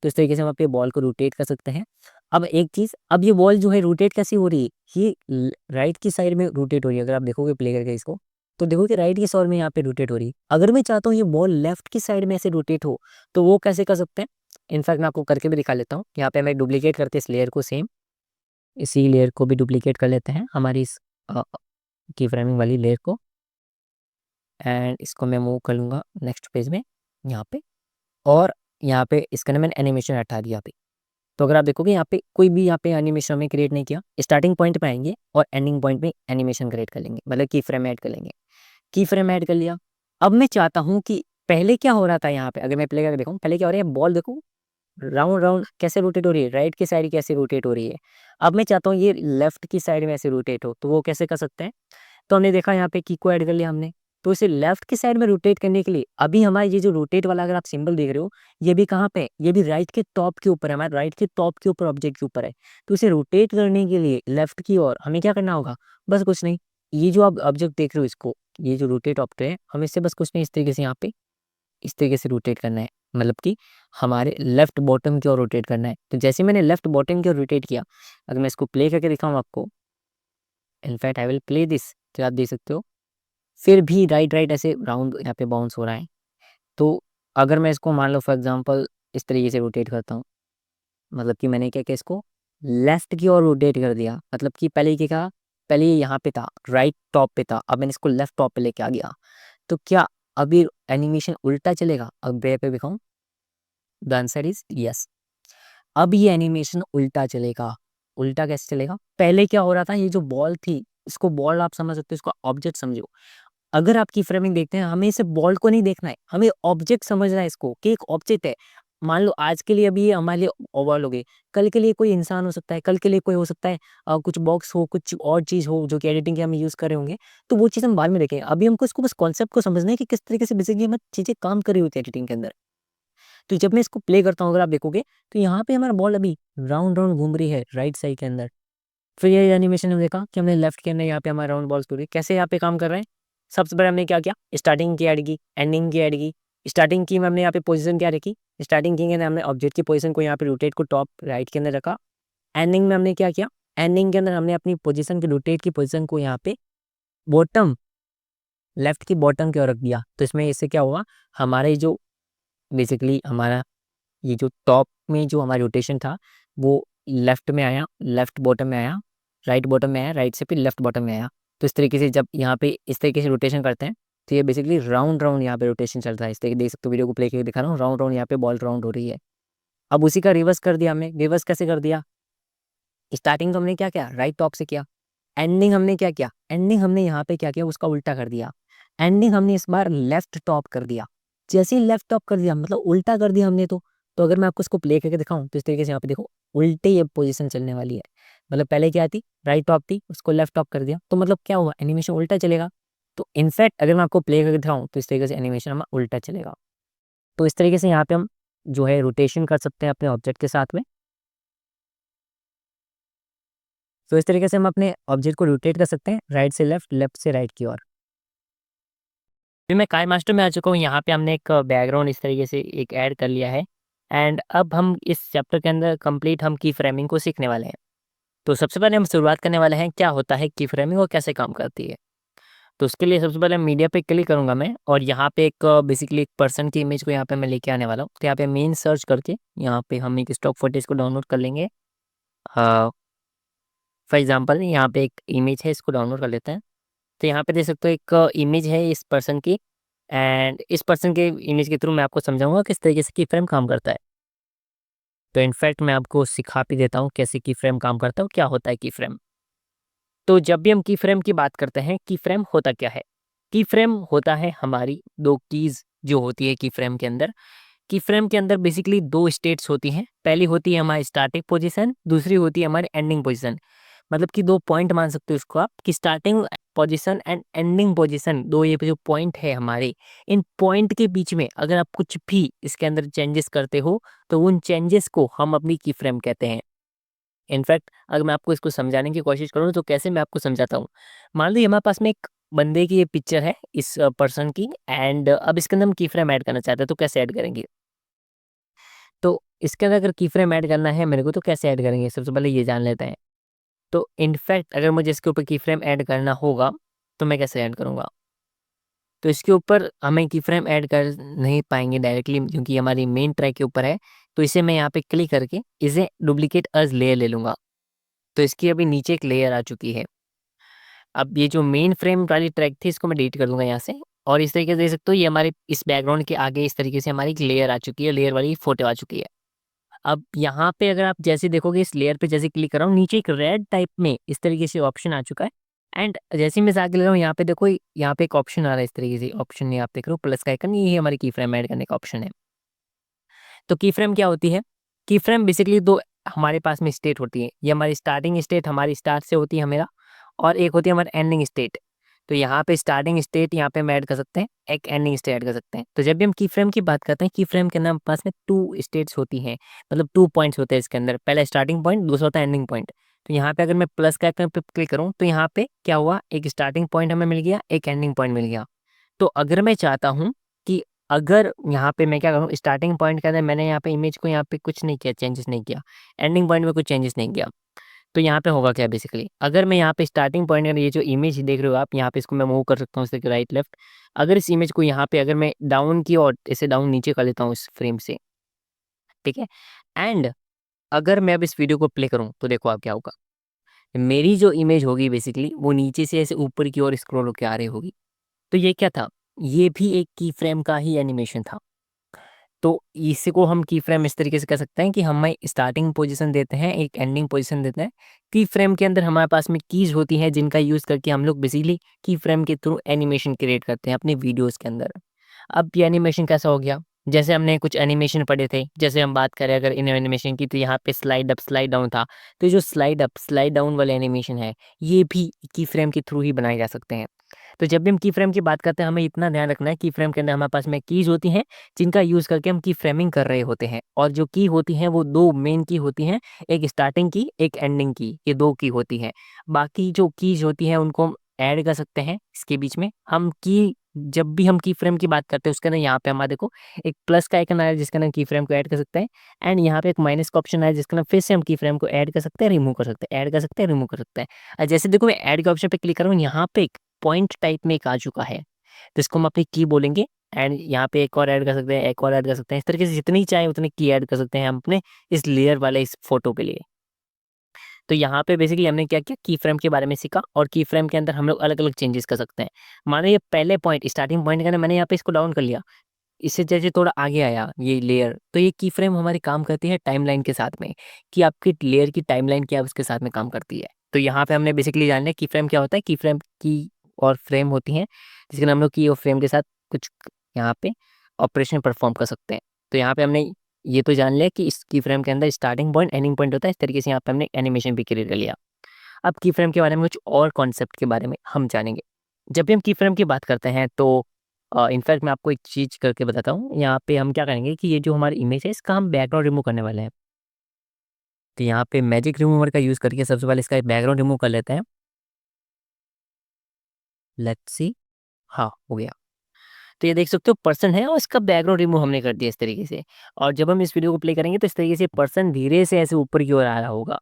तो इस तरीके से हम अपने बॉल को रोटेट कर सकते हैं। अब एक चीज़, अब ये बॉल जो है रोटेट कैसे हो रही है? ये राइट की साइड में रोटेट हो रही है। अगर आप देखोगे प्ले करके इसको, तो देखोगे राइट की साइड में यहाँ पे रोटेट हो रही है। अगर मैं चाहता हूँ ये बॉल लेफ्ट की साइड में ऐसे रोटेट हो, तो वो कैसे कर सकते हैं? इनफैक्ट मैं आपको करके भी दिखा लेता हूँ। यहाँ पे मैं डुप्लीकेट करके इस लेयर को सेम, इसी लेयर को भी डुप्लीकेट कर लेते हैं हमारी इस की फ्रेमिंग वाली लेयर को, एंड इसको मैं मूव कर लूँगा नेक्स्ट पेज में यहाँ पे, और यहाँ पे इसके अंदर मैंने एनिमेशन हटा दिया अभी। तो अगर आप देखोगे यहाँ पे कोई भी यहाँ पे एनिमेशन हमें क्रिएट नहीं किया। स्टार्टिंग पॉइंट पे आएँगे और एंडिंग पॉइंट पे एनिमेशन क्रिएट कर लेंगे, मतलब की फ्रेम ऐड कर लेंगे। की फ्रेम ऐड कर लिया। अब मैं चाहता हूँ कि पहले क्या हो रहा था यहाँ पे, अगर मैं प्ले करके दिखाऊँ, पहले क्या हो रहा है, बॉल देखो राउंड राउंड कैसे रोटेट हो रही है, राइट की साइड कैसे रोटेट हो रही है। अब मैं चाहता हूँ ये लेफ्ट की साइड में ऐसे रोटेट हो, तो वो कैसे कर सकते हैं? तो हमने देखा यहाँ पे की को ऐड कर लिया हमने। तो इसे लेफ्ट की साइड में रोटेट करने के लिए अभी हमारा ये जो रोटेट वाला अगर आप सिंबल देख रहे हो, ये भी कहाँ पे है? ये भी राइट के टॉप के ऊपर है, हमारे राइट के टॉप के ऊपर ऑब्जेक्ट के ऊपर है। तो इसे रोटेट करने के लिए लेफ्ट की ओर हमें क्या करना होगा? बस कुछ नहीं, ये जो आप ऑब्जेक्ट देख रहे हो इसको, ये जो रोटेट ऑब्जेक्ट है, हमें इससे बस कुछ नहीं, इस तरीके से यहाँ पे इस तरीके से रोटेट करना है। मतलब कि हमारे लेफ्ट बॉटम की ओर रोटेट करना है। तो जैसे मैंने लेफ्ट बॉटम की ओर रोटेट किया, अगर मैं इसको प्ले करके दिखाऊँ आपको, in fact I will play this, तो आप देख सकते हो फिर भी राइट राइट ऐसे राउंड यहाँ पे बाउंस हो रहा है। तो अगर मैं इसको मान लो फॉर एग्जांपल इस तरीके से रोटेट करता हूँ, मतलब कि मैंने क्या किया, इसको लेफ्ट की ओर रोटेट कर दिया। मतलब कि पहले क्या कहा, पहले ये यहाँ पे था, राइट टॉप पे था, अब मैंने इसको लेफ्ट टॉप पे लेके आ गया। तो क्या अभी एनिमेशन उल्टा चलेगा? अब ब्रे पे दिखाऊँ, द आंसर इज यस। अब ये एनिमेशन उल्टा चलेगा। उल्टा कैसे चलेगा? पहले क्या हो रहा था, ये जो बॉल थी, इसको बॉल आप समझ सकते हो, इसको ऑब्जेक्ट समझो। अगर आपकी फ्रेमिंग देखते हैं, हमें इसे बॉल को नहीं देखना है, हमें ऑब्जेक्ट समझना है इसको, कि एक ऑब्जेक्ट है। मान लो आज के लिए अभी ये हमारे लिए ओवल हो गई, कल के लिए कोई इंसान हो सकता है, कल के लिए कोई हो सकता है कुछ बॉक्स हो, कुछ और चीज़ हो जो कि एडिटिंग के हम यूज़ कर रहे होंगे, तो वो चीज़ हम बाद में देखेंगे। अभी हमको इसको बस कॉन्सेप्ट को समझना है कि किस तरीके से बेसिकली हमें चीज़ें काम कर रही होती है एडिटिंग के अंदर। तो जब मैं इसको प्ले करता हूँ, अगर आप देखोगे, तो यहाँ पे हमारा बॉल अभी राउंड राउंड घूम रही है राइट साइड के अंदर। फिर ये एनिमेशन हमने देखा कि हमने लेफ्ट के अंदर यहाँ पे हमारा राउंड बॉल्स पूरी कैसे यहाँ पे काम कर रहे हैं। सबसे पहले हमने क्या किया, स्टार्टिंग की ऐड की, एंडिंग की ऐड की। स्टार्टिंग की में हमने यहाँ पे पोजीशन क्या रखी, स्टार्टिंग की के अंदर हमने ऑब्जेक्ट की पोजीशन को यहाँ पे रोटेट को टॉप राइट के अंदर रखा। एंडिंग में हमने क्या किया, एंडिंग के अंदर हमने अपनी पोजीशन की रोटेट की पोजीशन को यहाँ पे बॉटम लेफ्ट की बॉटम की ओर रख दिया। तो इसमें इससे क्या हुआ, हमारे जो बेसिकली हमारा ये जो टॉप में जो हमारा रोटेशन था वो लेफ्ट में आया, लेफ्ट बॉटम में आया, राइट बॉटम में आया, राइट से फिर लेफ्ट बॉटम में आया। तो इस तरीके से जब यहाँ पे इस तरीके से रोटेशन करते हैं तो ये बेसिकली राउंड राउंड यहाँ पे रोटेशन चल रहा है। इस तरीके देख सकते हो, वीडियो को प्ले करके दिखा रहा हूँ, राउंड राउंड यहाँ पे बॉल राउंड हो रही है। अब उसी का रिवर्स कर दिया हमने। रिवर्स कैसे कर दिया, स्टार्टिंग तो हमने क्या किया, राइट टॉप से किया। एंडिंग हमने क्या किया, एंडिंग हमने यहाँ पे क्या किया, उसका उल्टा कर दिया। एंडिंग हमने इस बार लेफ्ट टॉप कर दिया। जैसे ही लेफ्ट टॉप कर दिया मतलब उल्टा कर दिया हमने। तो अगर मैं आपको इसको प्ले करके दिखाऊं तो इस तरीके से यहाँ पे देखो उल्टे ये पोजीशन चलने वाली है। मतलब पहले क्या थी, राइट टॉप थी, उसको लेफ्ट टॉप कर दिया, तो मतलब क्या हुआ, एनिमेशन उल्टा चलेगा। तो इनफैक्ट अगर मैं आपको प्ले करके दिखाऊं तो इस तरीके से एनिमेशन हमारा उल्टा चलेगा। तो इस तरीके से यहाँ पे हम जो है रोटेशन कर सकते हैं अपने ऑब्जेक्ट के साथ में। तो इस तरीके से हम अपने ऑब्जेक्ट को रोटेट कर सकते हैं राइट से लेफ्ट, लेफ्ट से राइट की ओर। फिर मैं काई मास्टर में आ चुका हूँ। यहाँ पे हमने एक बैकग्राउंड इस तरीके से एक ऐड कर लिया है। एंड अब हम इस चैप्टर के अंदर कंप्लीट हम की फ्रेमिंग को सीखने वाले हैं। तो सबसे पहले हम शुरुआत करने वाले हैं क्या होता है की फ्रेमिंग और कैसे काम करती है। तो उसके लिए सबसे पहले मीडिया पे क्लिक करूंगा मैं, और यहाँ पे एक बेसिकली एक पर्सन की इमेज को यहाँ पे मैं लेके आने वाला हूँ। तो यहाँ पे मेन सर्च करके यहाँ पे हम एक स्टॉक फुटेज को डाउनलोड कर लेंगे। फॉर एग्जाम्पल यहाँ पे एक इमेज है, इसको डाउनलोड कर लेते हैं। तो यहाँ पे देख सकते हो एक इमेज है इस पर्सन की, एंड इस पर्सन के इमेज के थ्रू मैं आपको समझाऊंगा किस तरीके से की फ्रेम काम करता है। तो इनफैक्ट मैं आपको सिखा भी देता हूँ कैसे की फ्रेम काम करता है, क्या होता है की फ्रेम। तो जब भी हम की फ्रेम की बात करते हैं, की फ्रेम होता क्या है, की फ्रेम होता है हमारी दो कीज जो होती है की फ्रेम के अंदर। की फ्रेम के अंदर बेसिकली दो स्टेट्स होती हैं। पहली होती है हमारी स्टार्टिंग पोजीशन, दूसरी होती है हमारी एंडिंग पोजीशन। मतलब कि दो पॉइंट मान सकते हो इसको आप, कि starting position and ending position, दो ये जो पॉइंट है हमारे, इन पॉइंट के बीच में अगर आप कुछ भी इसके अंदर चेंजेस करते हो तो उन चेंजेस को हम अपनी की फ्रेम कहते हैं। इनफैक्ट अगर मैं आपको इसको समझाने की कोशिश करूँ तो कैसे मैं आपको समझाता हूँ। मान लीजिए हमारे पास में एक बंदे की ये पिक्चर है इस पर्सन की, एंड अब इसके अंदर हम की फ्रेम ऐड करना चाहते हैं, तो कैसे ऐड करेंगे। तो इसके अंदर अगर की फ्रेम ऐड करना है मेरे को तो कैसे ऐड करेंगे, सबसे पहले ये जान लेते हैं। तो इनफैक्ट अगर मुझे इसके ऊपर की फ्रेम ऐड करना होगा तो मैं कैसे ऐड करूँगा। तो इसके ऊपर हमें की फ्रेम ऐड कर नहीं पाएंगे डायरेक्टली, क्योंकि हमारी मेन ट्रैक के ऊपर है। तो इसे मैं यहाँ पे क्लिक करके इसे डुप्लीकेट अज लेयर ले लूँगा। तो इसकी अभी नीचे एक लेयर आ चुकी है। अब ये जो मेन फ्रेम वाली ट्रैक थी इसको मैं डिलीट कर दूंगा यहाँ से, और इस तरीके से देख सकते हो ये हमारे इस बैकग्राउंड के आगे इस तरीके से हमारी एक लेयर आ चुकी है, लेयर वाली फोटो आ चुकी है। अब यहाँ पे अगर आप जैसे देखोगे इस लेयर पे जैसे क्लिक कर रहा हूँ, नीचे एक रेड टाइप में इस तरीके से ऑप्शन आ चुका है। एंड जैसे ही मैं आगे ले रहा हूँ यहाँ पे देखो, यहाँ पे एक ऑप्शन आ रहा है इस तरीके से, ऑप्शन नहीं आप देख रहे हो प्लस का आइकन, ये हमारी की फ्रेम ऐड करने का ऑप्शन है। तो की फ्रेम क्या होती है, की फ्रेम बेसिकली दो हमारे पास में स्टेट होती है। ये हमारी स्टार्टिंग स्टेट हमारी स्टार्ट से होती है हमेरा, और एक होती है हमारी एंडिंग स्टेट। तो यहाँ पे स्टार्टिंग स्टेट यहाँ पे हम ऐड कर सकते हैं, एक एंडिंग स्टेट ऐड कर सकते हैं। तो जब भी हम की फ्रेम की बात करते हैं, की फ्रेम के अंदर पास में टू स्टेट्स होती हैं, मतलब टू पॉइंट्स होते हैं इसके अंदर, पहला स्टार्टिंग पॉइंट, दूसरा होता है एंडिंग पॉइंट। तो यहाँ पे अगर मैं प्लस का आइकन पे क्लिक करूँ तो यहाँ पे क्या हुआ, एक स्टार्टिंग पॉइंट हमें मिल गया, एक एंडिंग पॉइंट मिल गया। तो अगर मैं चाहता हूँ कि अगर यहाँ पे मैं क्या करूँ, स्टार्टिंग पॉइंट के अंदर मैंने यहाँ पे इमेज को यहाँ पे कुछ नहीं किया, चेंजेस नहीं किया, एंडिंग पॉइंट में कुछ चेंजेस नहीं किया, तो यहाँ पे होगा क्या बेसिकली, अगर मैं यहाँ पे स्टार्टिंग पॉइंट ये जो इमेज देख रहे हो आप, यहाँ पे इसको मैं मूव कर सकता हूँ इस तरीके राइट लेफ्ट। अगर इस इमेज को यहाँ पे अगर मैं डाउन की और इसे डाउन नीचे कर लेता हूँ इस फ्रेम से, ठीक है। एंड अगर मैं अब इस वीडियो को प्ले करूँ तो देखो आप क्या होगा, मेरी जो इमेज होगी बेसिकली वो नीचे से ऐसे ऊपर की ओर स्क्रॉल होकर आ रही होगी। तो ये क्या था, ये भी एक की फ्रेम का ही एनिमेशन था। तो इसको हम की फ्रेम इस तरीके से कह सकते हैं कि हमें स्टार्टिंग पोजीशन देते हैं, एक एंडिंग पोजीशन देते हैं। की फ्रेम के अंदर हमारे पास में कीज होती हैं जिनका यूज़ करके हम लोग बेसिकली की फ्रेम के थ्रू एनिमेशन क्रिएट करते हैं अपने वीडियोस के अंदर। अब ये एनिमेशन कैसा हो गया, जैसे हमने कुछ एनिमेशन पढ़े थे, जैसे हम बात करें अगर इन एनिमेशन की, तो यहाँ पे स्लाइड अप स्लाइड डाउन था। तो जो स्लाइड अप स्लाइड डाउन वाले एनिमेशन है ये भी की फ्रेम के थ्रू ही बनाए जा सकते हैं। तो जब भी हम की फ्रेम की बात करते हैं हमें इतना ध्यान रखना है, की फ्रेम के अंदर हमारे पास में कीज होती हैं जिनका यूज़ करके हम की फ्रेमिंग कर रहे होते हैं, और जो की होती हैं वो दो मेन की होती हैं, एक स्टार्टिंग की एक एंडिंग की, ये दो की होती हैं। बाकी जो कीज होती हैं उनको हम ऐड कर सकते हैं इसके बीच में, हम की जब भी हम की फ्रेम की बात करते हैं उसके अंदर यहाँ पे हमारे देखो एक प्लस का आइकन आया है जिसके अंदर की फ्रेम को ऐड कर सकते हैं, एंड यहाँ पे एक माइनस का ऑप्शन आया है जिसके अंदर फिर से हम की फ्रेम को ऐड कर सकते हैं, रिमूव कर सकते हैं, ऐड कर सकते हैं, रिमूव कर सकते हैं। जैसे देखो मैं ऐड के ऑप्शन पे क्लिक करूँ, यहाँ पे एक पॉइंट टाइप में एक आ चुका है, तो इसको हम अपनी की बोलेंगे, एंड यहाँ पे एक और ऐड कर सकते हैं, एक और ऐड कर सकते हैं, इस तरीके से जितनी चाहे उतनी की ऐड कर सकते हैं हम अपने इस लेयर वाले इस फोटो के लिए। तो यहाँ पे बेसिकली हमने क्या किया, की फ्रेम के बारे में सीखा, और की फ्रेम के अंदर हम लोग अलग अलग चेंजेस कर सकते हैं। मानो ये पहले पॉइंट स्टार्टिंग पॉइंट के अंदर मैंने यहाँ पे इसको डाउन कर लिया, इससे जैसे थोड़ा आगे आया ये लेयर, तो ये की फ्रेम हमारी काम करती है टाइमलाइन के साथ में, कि आपकी लेयर की टाइमलाइन क्या उसके साथ में काम करती है। तो यहाँ पे हमने बेसिकली जान लिया की फ्रेम क्या होता है, की फ्रेम की और फ्रेम होती हैं जिसके नाम हम लोग की और फ्रेम के साथ कुछ यहाँ पे ऑपरेशन परफॉर्म कर सकते हैं। तो यहाँ पे हमने ये तो जान लिया कि इस की फ्रेम के अंदर स्टार्टिंग पॉइंट एंडिंग पॉइंट होता है, इस तरीके से यहाँ पे हमने एनिमेशन भी क्रिएट कर लिया। अब की फ्रेम के बारे में कुछ और कॉन्सेप्ट के बारे में हम जानेंगे। जब भी हम की फ्रेम की बात करते हैं तो इनफैक्ट मैं आपको एक चीज़ करके बताता हूँ। यहाँ पे हम क्या करेंगे कि ये जो हमारी इमेज है इसका हम बैकग्राउंड रिमूव करने वाले हैं। तो यहाँ पे मैजिक रिमूवर का यूज़ करके सबसे पहले इसका बैकग्राउंड रिमूव कर लेते हैं। लेट्स सी, हाँ, हो गया। तो ये देख सकते हो पर्सन है और इसका बैकग्राउंड रिमूव हमने कर दिया इस तरीके से। और जब हम इस वीडियो को प्ले करेंगे तो इस तरीके से पर्सन धीरे से ऐसे ऊपर की ओर आ रहा होगा।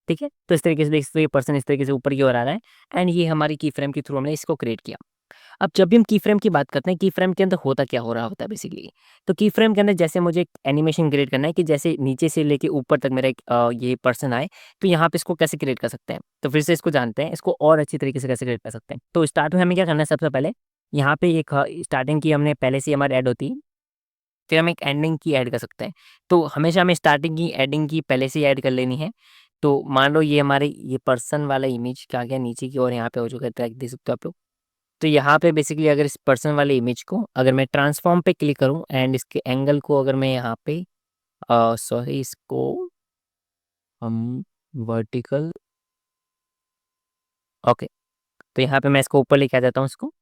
ठीक है? तो इस तरीके से देख सकते हो ये पर्सन इस तरीके से ऊपर की ओर आ रहा है, एंड ये हमारी की फ्रेम के थ्रू हमने इसको क्रिएट किया। अब जब भी हम की फ्रेम की बात करते हैं, की फ्रेम के अंदर होता क्या हो रहा होता है बेसिकली। तो की फ्रेम के अंदर जैसे मुझे एक एनिमेशन क्रिएट करना है कि जैसे नीचे से लेके ऊपर तक मेरा एक ये पर्सन आए, तो यहाँ पे इसको कैसे क्रिएट कर सकते हैं। तो फिर से इसको जानते हैं, इसको और अच्छी तरीके से कैसे क्रिएट कर सकते हैं। तो स्टार्ट में हमें क्या करना है, सबसे पहले यहाँ पे एक स्टार्टिंग की हमने पहले से ही हमारी ऐड होती है, फिर हम एक एंडिंग की ऐड कर सकते हैं। तो हमेशा हमें स्टार्टिंग की एंडिंग की पहले से ही ऐड कर लेनी है। तो मान लो ये हमारे ये पर्सन वाला इमेज क्या गया नीचे की ओर, यहाँ पे हो चुका है, ट्रैक देख सकते हो आप लोग। तो यहाँ पे बेसिकली अगर इस पर्सन वाले इमेज को अगर मैं ट्रांसफॉर्म पे क्लिक करूँ एंड इसके एंगल को अगर मैं यहाँ पे सॉरी इसको हम वर्टिकल, ओके, तो यहाँ पे मैं इसको ऊपर लेके आ जाता हूँ इसको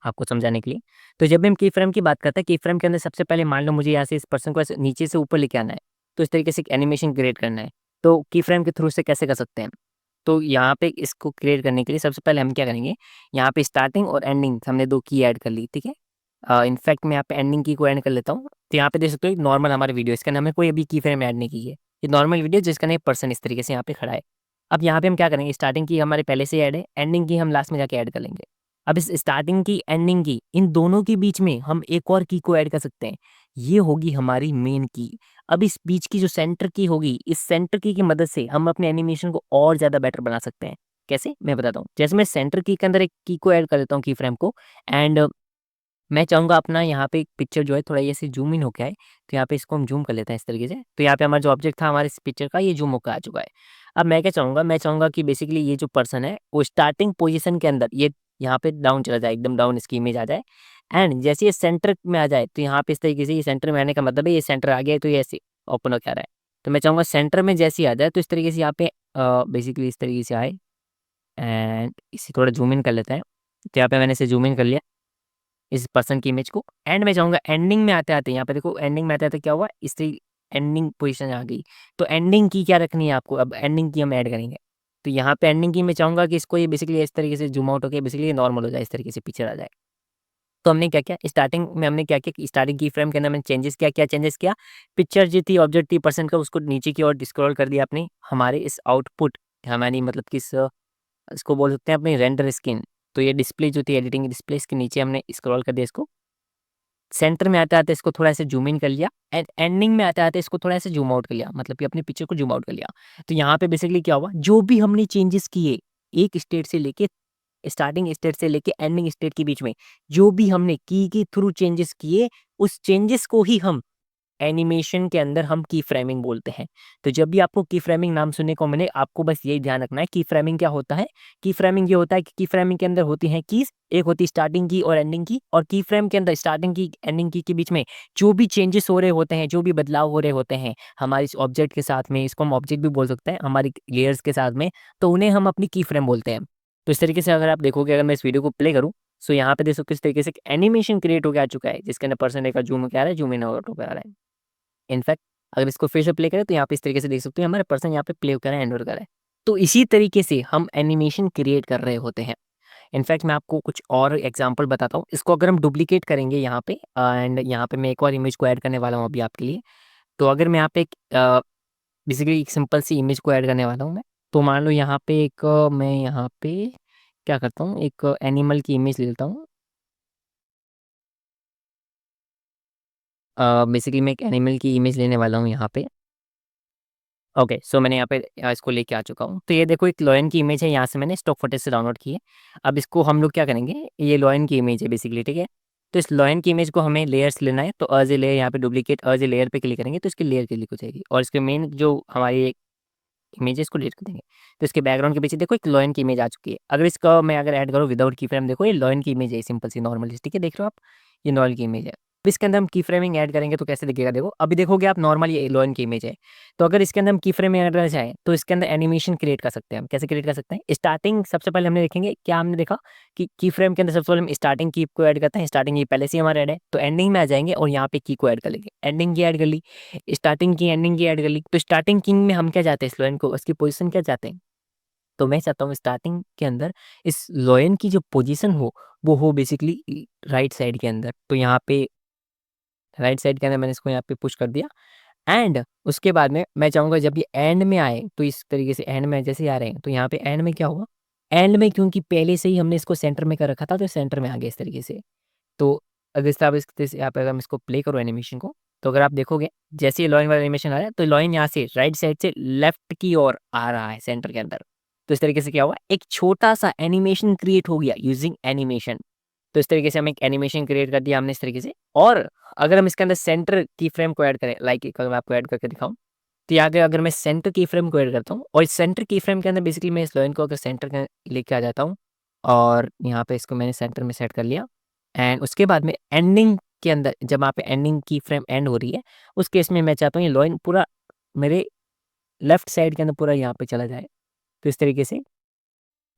आपको समझाने के लिए। तो जब भी हम की फ्रेम की बात करते हैं, की फ्रेम के अंदर सबसे पहले मान लो मुझे यहाँ से इस पर्सन को ऐसे नीचे से ऊपर लेके आना है, तो इस तरीके से एक एनिमेशन क्रिएट करना है। तो की फ्रेम के थ्रू से कैसे कर सकते हैं। तो यहाँ पे इसको क्रिएट करने के लिए सबसे पहले हम क्या करेंगे, यहाँ पे स्टार्टिंग और एंडिंग हमने 2 की ऐड कर ली, ठीक है। इनफैक्ट मैं यहाँ पे एंडिंग की को ऐड कर लेता हूँ। तो यहाँ पे देख सकते हो एक नॉर्मल हमारी वीडियो, इसका नाम है कोई अभी की फ्रेम ऐड नहीं की है। ये नॉर्मल वीडियो जिसका नाम पर्सन इस तरीके से यहाँ पे खड़ा है। अब यहाँ पे हम क्या करेंगे, स्टार्टिंग की हमारे पहले से ऐड है, एंडिंग की हम लास्ट में जाके ऐड कर लेंगे। अब इस स्टार्टिंग की एंडिंग की इन दोनों के बीच में हम एक और की को ऐड कर सकते हैं, ये होगी हमारी मेन की। अब इस बीच की जो सेंटर की होगी, इस सेंटर की मदद से हम अपने एनिमेशन को और ज़्यादा बेटर बना सकते हैं। कैसे? मैं बताता हूँ। जैसे मैं सेंटर की के अंदर एक की को ऐड कर देता हूँ की फ्रेम को, एंड मैं चाहूँगा अपना यहाँ पे एक पिक्चर जो है थोड़ा ये ऐसे ज़ूम इन होके आए, तो यहाँ पे इसको हम ज़ूम कर लेते हैं इस तरीके से। तो यहाँ पे हमारा जो ऑब्जेक्ट था हमारे इस पिक्चर का, ये ज़ूम होकर आ चुका है। अब मैं क्या चाहूँगा, मैं चाहूँगा कि बेसिकली ये जो पर्सन है वो स्टार्टिंग पोजीशन के अंदर ये यहाँ पे डाउन चला जाए, एकदम डाउन इसकी इमेज आ जाए, एंड जैसे ये सेंटर में आ जाए, तो यहाँ पे इस तरीके से ये सेंटर में आने का मतलब है ये सेंटर आ गया है, तो ये ऐसे ओपन होके आ रहा है। तो मैं चाहूँगा सेंटर में जैसे ही आ जाए, तो इस तरीके से यहाँ पे बेसिकली इस तरीके से आए, एंड इसे थोड़ा ज़ूम इन कर लेते हैं। तो यहाँ पे मैंने इसे ज़ूम इन कर लिया इस पर्सन की इमेज को, एंड मैं चाहूँगा एंडिंग में आते-आते यहाँ पे देखो एंडिंग में आते-आते क्या हुआ, इसकी एंडिंग पोज़ीशन आ गई। तो एंडिंग की क्या रखनी है आपको, अब एंडिंग की हम ऐड करेंगे। तो यहाँ पे एंडिंग की मैं चाहूँगा कि इसको ये बेसिकली इस तरीके से ज़ूम आउट होके बेसिकली नॉर्मल हो जाए, इस तरीके से पीछे आ जाए। तो हमने क्या किया, स्टार्टिंग में हमने क्या किया कि स्टार्टिंग की फ्रेम के अंदर मैंने चेंजेस किया, क्या चेंजेस किया, पिक्चर जो थी ऑब्जेक्ट थी पर्सन का उसको नीचे की ओर स्क्रॉल कर दिया आपने, हमारे इस आउटपुट हमारी मतलब कि इसको बोल सकते हैं अपनी रेंडर स्क्रीन। तो ये डिस्प्ले जो थी एडिटिंग डिस्प्ले, इसके नीचे हमने स्क्रॉल कर दिया इसको। सेंटर में आते-आते इसको थोड़ा-सा ज़ूम इन कर लिया, एंड एंडिंग में आते-आते इसको थोड़ा-सा ज़ूम आउट कर लिया, मतलब कि अपनी पिक्चर को ज़ूम आउट कर लिया। तो यहाँ पे बेसिकली क्या हुआ, जो भी हमने चेंजेस किए, एक स्टेट से लेके स्टार्टिंग स्टेट से लेके एंडिंग स्टेट के बीच में, जो भी हमने की के थ्रू चेंजेस किए, उस चेंजेस को ही हम एनिमेशन के अंदर हम की फ्रेमिंग बोलते हैं। तो जब भी आपको की फ्रेमिंग नाम सुनने को मिले, आपको बस यही ध्यान रखना है की फ्रेमिंग क्या होता है। की फ्रेमिंग ये होता है कि की फ्रेमिंग के अंदर होती हैं कीज़, एक होती है स्टार्टिंग की और एंडिंग की, और की फ्रेम के अंदर स्टार्टिंग की, एंडिंग की के बीच में जो भी चेंजेस हो रहे होते हैं, जो भी बदलाव हो रहे होते हैं, हमारे इस ऑब्जेक्ट के साथ में, इसको हम ऑब्जेक्ट भी बोल सकते हैं, हमारी लेयर्स के साथ में, तो उन्हें हम अपनी की फ्रेम बोलते हैं। तो इस तरीके से अगर आप देखोगे, अगर मैं इस वीडियो को प्ले करूँ, सो यहाँ पे देख सकते हो किस तरीके से एक एनिमेशन क्रिएट होके आ चुका है, जिसके अंदर पर्सन एक ज़ूम होके आ रहा है, ज़ूम इन आउट होकर आ रहा है। इनफैक्ट अगर इसको फिर से प्ले करें तो यहाँ पे इस तरीके से देख सकते हो हमारे पर्सन यहाँ पे प्ले कर रहा है, एंड कर रहा है। तो इसी तरीके से हम एनिमेशन क्रिएट कर रहे होते हैं। इनफैक्ट मैं आपको कुछ और एग्जांपल बताता हूँ। इसको अगर हम डुप्लीकेट करेंगे यहाँ पे एंड यहाँ पे मैं एक और इमेज को ऐड करने वाला हूँ अभी आपके लिए। तो अगर मैं यहाँ पे एक बेसिकली एक सिंपल सी इमेज को ऐड करने वाला हूँ मैं। तो मान लो यहाँ पे एक मैं यहाँ पे क्या करता हूँ, एक एनिमल की इमेज ले लेता हूँ। बेसिकली मैं एक एनिमल की इमेज लेने वाला हूँ यहाँ पे। ओके, सो मैंने यहाँ पे इसको लेके आ चुका हूँ। तो ये देखो एक लॉयन की इमेज है, यहाँ से मैंने स्टॉक फुटेज से डाउनलोड की है। अब इसको हम लोग क्या करेंगे, ये लॉयन की इमेज है बेसिकली, ठीक है। तो इस लॉयन की इमेज को हमें लेयर्स लेना है, तो एज ए लेयर यहाँ पे डुप्लीकेट एज ए लेयर पे क्लिक करेंगे तो इसकी लेयर क्लिक हो जाएगी और इसके मेन जो हमारी इमेज है इसको डिलीट कर देंगे। तो इसके बैकग्राउंड के पीछे देखो एक लॉयन की इमेज आ चुकी है। अगर इसका मैं अगर ऐड करूँ विदाउट की फ्रेम, देखो ये लॉयन की इमेज है, सिंपल सी नॉर्मल, ठीक है, देख रहे हो आप, ये लॉयन की इमेज है। अब इसके अंदर हम की फ्रेमिंग ऐड करेंगे तो कैसे दिखेगा, देखो अभी देखोगे आप नॉर्मल ये लॉयन की इमेज है। तो अगर इसके अंदर हम की फ्रेमिंग ऐड करना चाहें तो इसके अंदर एनिमेशन क्रिएट कर सकते हैं हम। कैसे क्रिएट कर सकते हैं, स्टार्टिंग सबसे पहले हमने देखेंगे क्या हमने देखा कि की फ्रेम के अंदर सबसे पहले हम स्टार्टिंग की को ऐड करते हैं। स्टार्टिंग की पहले से हमारा ऐड है, तो एंडिंग में आ जाएंगे और यहाँ पे की को ऐड कर लेंगे। एंडिंग की ऐड कर ली, स्टार्टिंग की एंडिंग की ऐड कर ली। तो स्टार्टिंग किंग में हम क्या चाहते हैं, इस लॉयन को उसकी पोजीशन क्या चाहते हैं, तो मैं चाहता हूँ स्टार्टिंग के अंदर इस लॉयन की जो पोजीशन हो वो हो बेसिकली राइट साइड के अंदर। तो यहाँ पे राइट साइड के अंदर मैंने इसको यहाँ पे पुश कर दिया। एंड उसके बाद में मैं चाहूँगा जब ये एंड में आए तो इस तरीके से एंड में जैसे ही आ रहे हैं तो यहाँ पे एंड में क्या होगा, एंड में क्योंकि पहले से ही हमने इसको सेंटर में कर रखा था तो सेंटर में आ गया इस तरीके से। तो अगर इस तरह से यहाँ पे अगर मैं इसको प्ले करूँ एनिमेशन को, तो अगर आप देखोगे जैसे ये लॉइन वाला एनिमेशन आ रहा है तो लॉइन यहाँ से राइट साइड से लेफ्ट की ओर आ रहा है सेंटर के अंदर। तो इस तरीके से क्या हुआ, एक छोटा सा एनिमेशन क्रिएट हो गया यूजिंग एनिमेशन। तो इस तरीके से हम एक एनिमेशन क्रिएट कर दिया हमने इस तरीके से। और अगर हम इसके अंदर सेंटर की फ्रेम को ऐड करें, लाइक अगर मैं आपको ऐड करके दिखाऊं, तो यहाँ पे अगर मैं सेंटर की फ्रेम को ऐड करता हूँ और इस सेंटर की फ्रेम के अंदर बेसिकली मैं इस लाइन को अगर सेंटर का लेके आ जाता हूँ और यहाँ पे इसको मैंने सेंटर में सेट कर लिया। एंड उसके बाद में एंडिंग के अंदर जब यहाँ पे एंडिंग की फ्रेम एंड हो रही है उस केस में मैं चाहता हूँ ये लाइन पूरा मेरे लेफ्ट साइड के अंदर पूरा यहाँ पे चला जाए। तो इस तरीके से,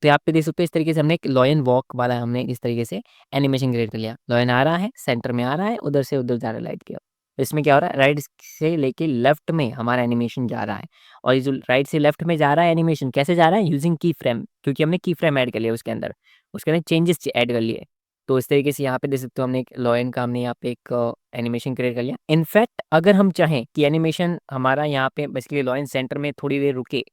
तो यहाँ पे देख सकते हो इस तरीके से हमने एक लॉयन वॉक वाला हमने इस तरीके से एनिमेशन क्रिएट कर लिया। लॉयन आ रहा है, सेंटर में आ रहा है, उधर से उधर जा रहा है लाइट की ओर। तो इसमें क्या हो रहा है, राइट से लेके लेफ्ट में हमारा एनिमेशन जा रहा है। और ये जो राइट से लेफ्ट में जा रहा है एनिमेशन कैसे जा रहा है, यूजिंग की फ्रेम, क्योंकि हमने की फ्रेम ऐड कर लिया उसके अंदर, उसके अंदर चेंजेस ऐड कर लिए। तो इस तरीके से यहाँ पे देख सकते हो हमने एक लॉयन का हमने यहाँ पे एक एनिमेशन क्रिएट कर लिया। इनफैक्ट अगर हम चाहें कि एनिमेशन हमारा यहाँ पे बेसिकली लॉयन सेंटर में थोड़ी देर रुके,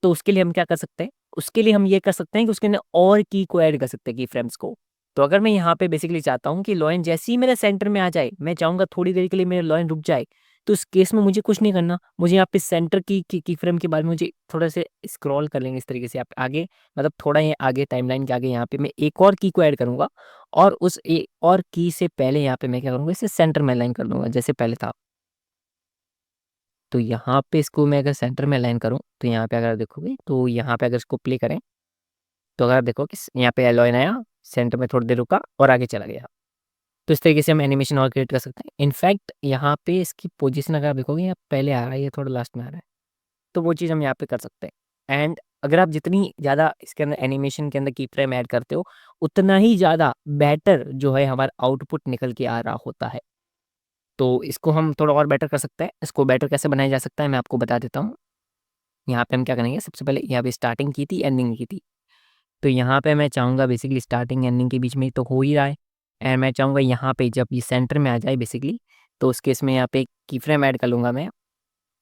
तो उसके लिए हम क्या कर सकते हैं, उसके लिए हम ये कर सकते हैं कि उसके अंदर और की को ऐड कर सकते हैं, की फ्रेम्स को। तो अगर मैं यहाँ पे बेसिकली चाहता हूँ कि लॉयन जैसे ही मेरे सेंटर में आ जाए, मैं चाहूँगा थोड़ी देर के लिए मेरा लॉयन रुक जाए, तो उस केस में मुझे कुछ नहीं करना, मुझे यहाँ पे सेंटर की फ्रेम के बाद में मुझे थोड़ा से स्क्रॉल कर लेंगे इस तरीके से आप आगे, मतलब थोड़ा ये आगे टाइमलाइन के आगे यहाँ पे मैं एक और की को ऐड करूँगा और उस एक और की से पहले यहाँ पे मैं क्या करूँगा, इसे सेंटर में अलाइन कर दूंगा जैसे पहले था। तो यहाँ पे इसको मैं अगर सेंटर में अलाइन करूँ तो यहाँ पे अगर देखोगे तो यहाँ पे अगर इसको प्ले करें तो अगर आप देखो कि यहाँ पे एलॉइन आया, सेंटर में थोड़ी देर रुका और आगे चला गया। तो इस तरीके से हम एनिमेशन और क्रिएट कर सकते हैं। इनफैक्ट यहाँ पे इसकी पोजीशन अगर आप देखोगे यहाँ पहले आ रहा है, ये थोड़ा लास्ट में आ रहा है, तो वो चीज़ हम यहाँ पे कर सकते हैं। एंड अगर आप जितनी ज़्यादा इसके अंदर एनिमेशन के अंदर की फ्रेम ऐड करते हो उतना ही ज़्यादा बेटर जो है हमारा आउटपुट निकल के आ रहा होता है। तो इसको हम थोड़ा और बेटर कर सकते हैं। इसको बेटर कैसे बनाया जा सकता है मैं आपको बता देता हूँ। यहाँ पे हम क्या करेंगे, सबसे पहले यहाँ पे स्टार्टिंग की थी, एंडिंग की थी। तो यहाँ पे मैं चाहूँगा बेसिकली स्टार्टिंग एंडिंग के बीच में तो हो ही रहा है। एंड मैं चाहूँगा यहाँ पे जब ये सेंटर में आ जाए बेसिकली, तो उस केस में यहाँ पे एक की फ्रेम ऐड कर लूँगा मैं,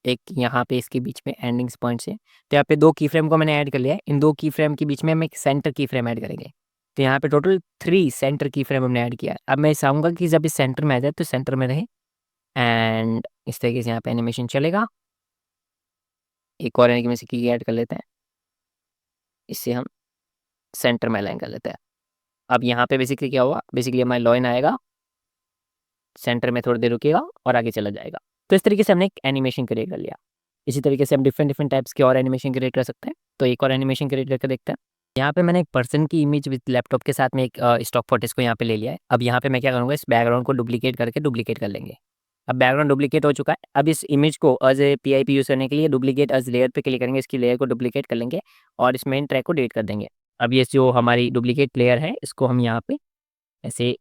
एक यहाँ पे इसके बीच में एंडिंग्स पॉइंट से। तो यहाँ पे 2 की फ्रेम को मैंने ऐड कर लिया है। इन 2 की फ्रेम के बीच में हम एक सेंटर की फ्रेम ऐड करेंगे। तो यहाँ पे टोटल 3 सेंटर की फ्रेम हमने ऐड किया है। अब मैं चाहूँगा कि जब इस सेंटर में आ जाए तो सेंटर में रहे एंड इस तरीके से यहाँ पे एनिमेशन चलेगा। एक और एनिमेशन की ऐड कर लेते हैं, इससे हम सेंटर में अलाइन कर लेते हैं। अब यहाँ पे बेसिकली क्या हुआ, बेसिकली हमारा लॉइन आएगा, सेंटर में थोड़ी देर रुकेगा और आगे चला जाएगा। तो इस तरीके से हमने एक एनिमेशन क्रिएट कर लिया। इसी तरीके से हम डिफरेंट डिफरेंट टाइप्स के और एनिमेशन क्रिएट कर सकते हैं। तो एक और एनिमेशन क्रिएट करके देखते हैं। यहाँ पे मैंने एक पर्सन की इमेज विद लैपटॉप के साथ में एक स्टॉक फोटेज को यहाँ पे ले लिया है। अब यहाँ पे मैं क्या करूँगा, इस बैकग्राउंड को डुप्लीकेट करके डुप्लीकेट कर लेंगे। अब बैकग्राउंड डुप्लीकेट हो चुका है। अब इस इमेज को एज ए पीआईपी यूज़ करने के लिए डुप्लीकेट एज लेयर पे क्लिक करेंगे, इसकी लेयर को डुप्लीकेट कर लेंगे और इस मेन ट्रैक को डिलीट कर देंगे। अब ये जो हमारी डुप्लीकेट लेयर है इसको हम यहाँ पे ऐसे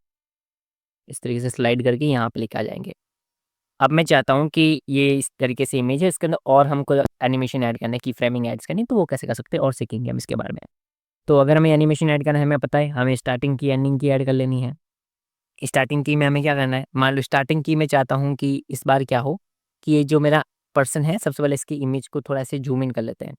इस तरीके से स्लाइड करके यहाँ पे लेके आ जाएंगे। अब मैं चाहता हूँ कि ये इस तरीके से इमेज है, इसके अंदर और हमको एनिमेशन ऐड करना है, की फ्रेमिंग ऐड्स करनी, तो वो कैसे कर सकते हैं और सीखेंगे हम इसके बारे में। तो अगर हमें एनिमेशन ऐड करना है, हमें पता है हमें स्टार्टिंग की एंडिंग की ऐड कर लेनी है। स्टार्टिंग की में हमें क्या करना है, मान लो स्टार्टिंग की में चाहता हूँ कि इस बार क्या हो कि ये जो मेरा पर्सन है, सबसे पहले इसकी इमेज को थोड़ा से जूम इन कर लेते हैं।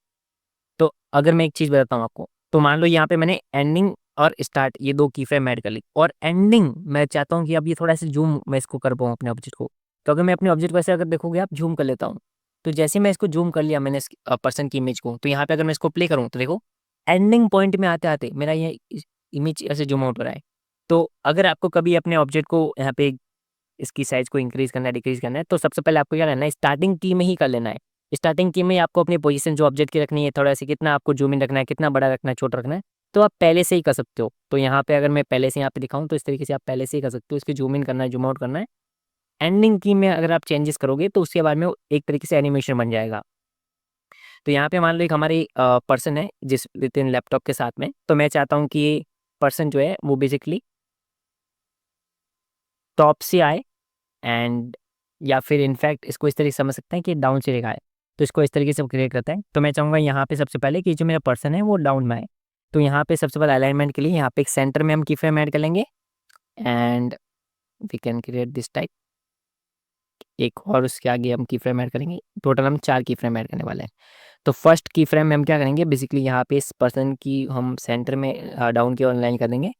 तो अगर मैं एक चीज़ बताता हूँ आपको, तो मान लो यहाँ पे मैंने एंडिंग और स्टार्ट ये 2 की फ्रेम ऐड कर ली, और एंडिंग मैं चाहता हूँ कि अब ये थोड़ा सा जूम मैं इसको कर पाऊँ अपने ऑब्जेक्ट को। तो अगर मैं अपने ऑब्जेक्ट को ऐसे अगर देखोगे आप, जूम कर लेता हूँ, तो जैसे मैं इसको जूम कर लिया मैंने इस पर्सन की इमेज को, तो यहाँ पे अगर मैं इसको प्ले करूँ तो देखो एंडिंग पॉइंट में आते-आते मेरा ये इमेज ऐसे जूम आउट हो रहा है। तो अगर आपको कभी अपने ऑब्जेक्ट को यहाँ पे इसकी साइज़ को इंक्रीज़ करना है, डिक्रीज़ करना है, तो सबसे पहले आपको क्या करना है, स्टार्टिंग की में ही कर लेना है। स्टार्टिंग की में ही आपको अपनी पोज़ीशन जो ऑब्जेक्ट की रखनी है, थोड़ा-सा कितना आपको ज़ूम इन रखना है, कितना बड़ा रखना है, छोटा रखना है, तो आप पहले से ही कर सकते हो। तो यहाँ पे अगर मैं पहले से यहाँ पे दिखाऊँ, तो इस तरीके से आप पहले से ही कर सकते हो। इसकी ज़ूम इन करना है, ज़ूम आउट करना है। एंडिंग की में अगर आप चेंजेस करोगे, तो उसके बाद में वो एक तरीके से एनिमेशन बन जाएगा। तो यहाँ पे मान लो एक हमारी पर्सन है जिस विद-इन लैपटॉप के साथ में, तो मैं चाहता हूँ कि ये पर्सन जो है वो बेसिकली टॉप से आए, एंड या फिर इनफैक्ट इसको इस तरीके से समझ सकते हैं कि डाउन से लिखा है, तो इसको इस तरीके से क्रिएट करता है। तो मैं चाहूँगा यहाँ पे सबसे पहले कि जो मेरा पर्सन है वो डाउन में आए। तो यहाँ पे सबसे पहले अलाइनमेंट के लिए यहाँ पे एक सेंटर में हम की फ्रेम ऐड कर लेंगे, and we can create this type. एक और उसके आगे हम की फ्रेम ऐड करेंगे, टोटल हम 4 की फ्रेम ऐड करने वाले हैं। तो फर्स्ट की फ्रेम में हम क्या करेंगे, बेसिकली यहाँ पे इस पर्सन की हम सेंटर में डाउन की ओर अलाइन कर देंगे।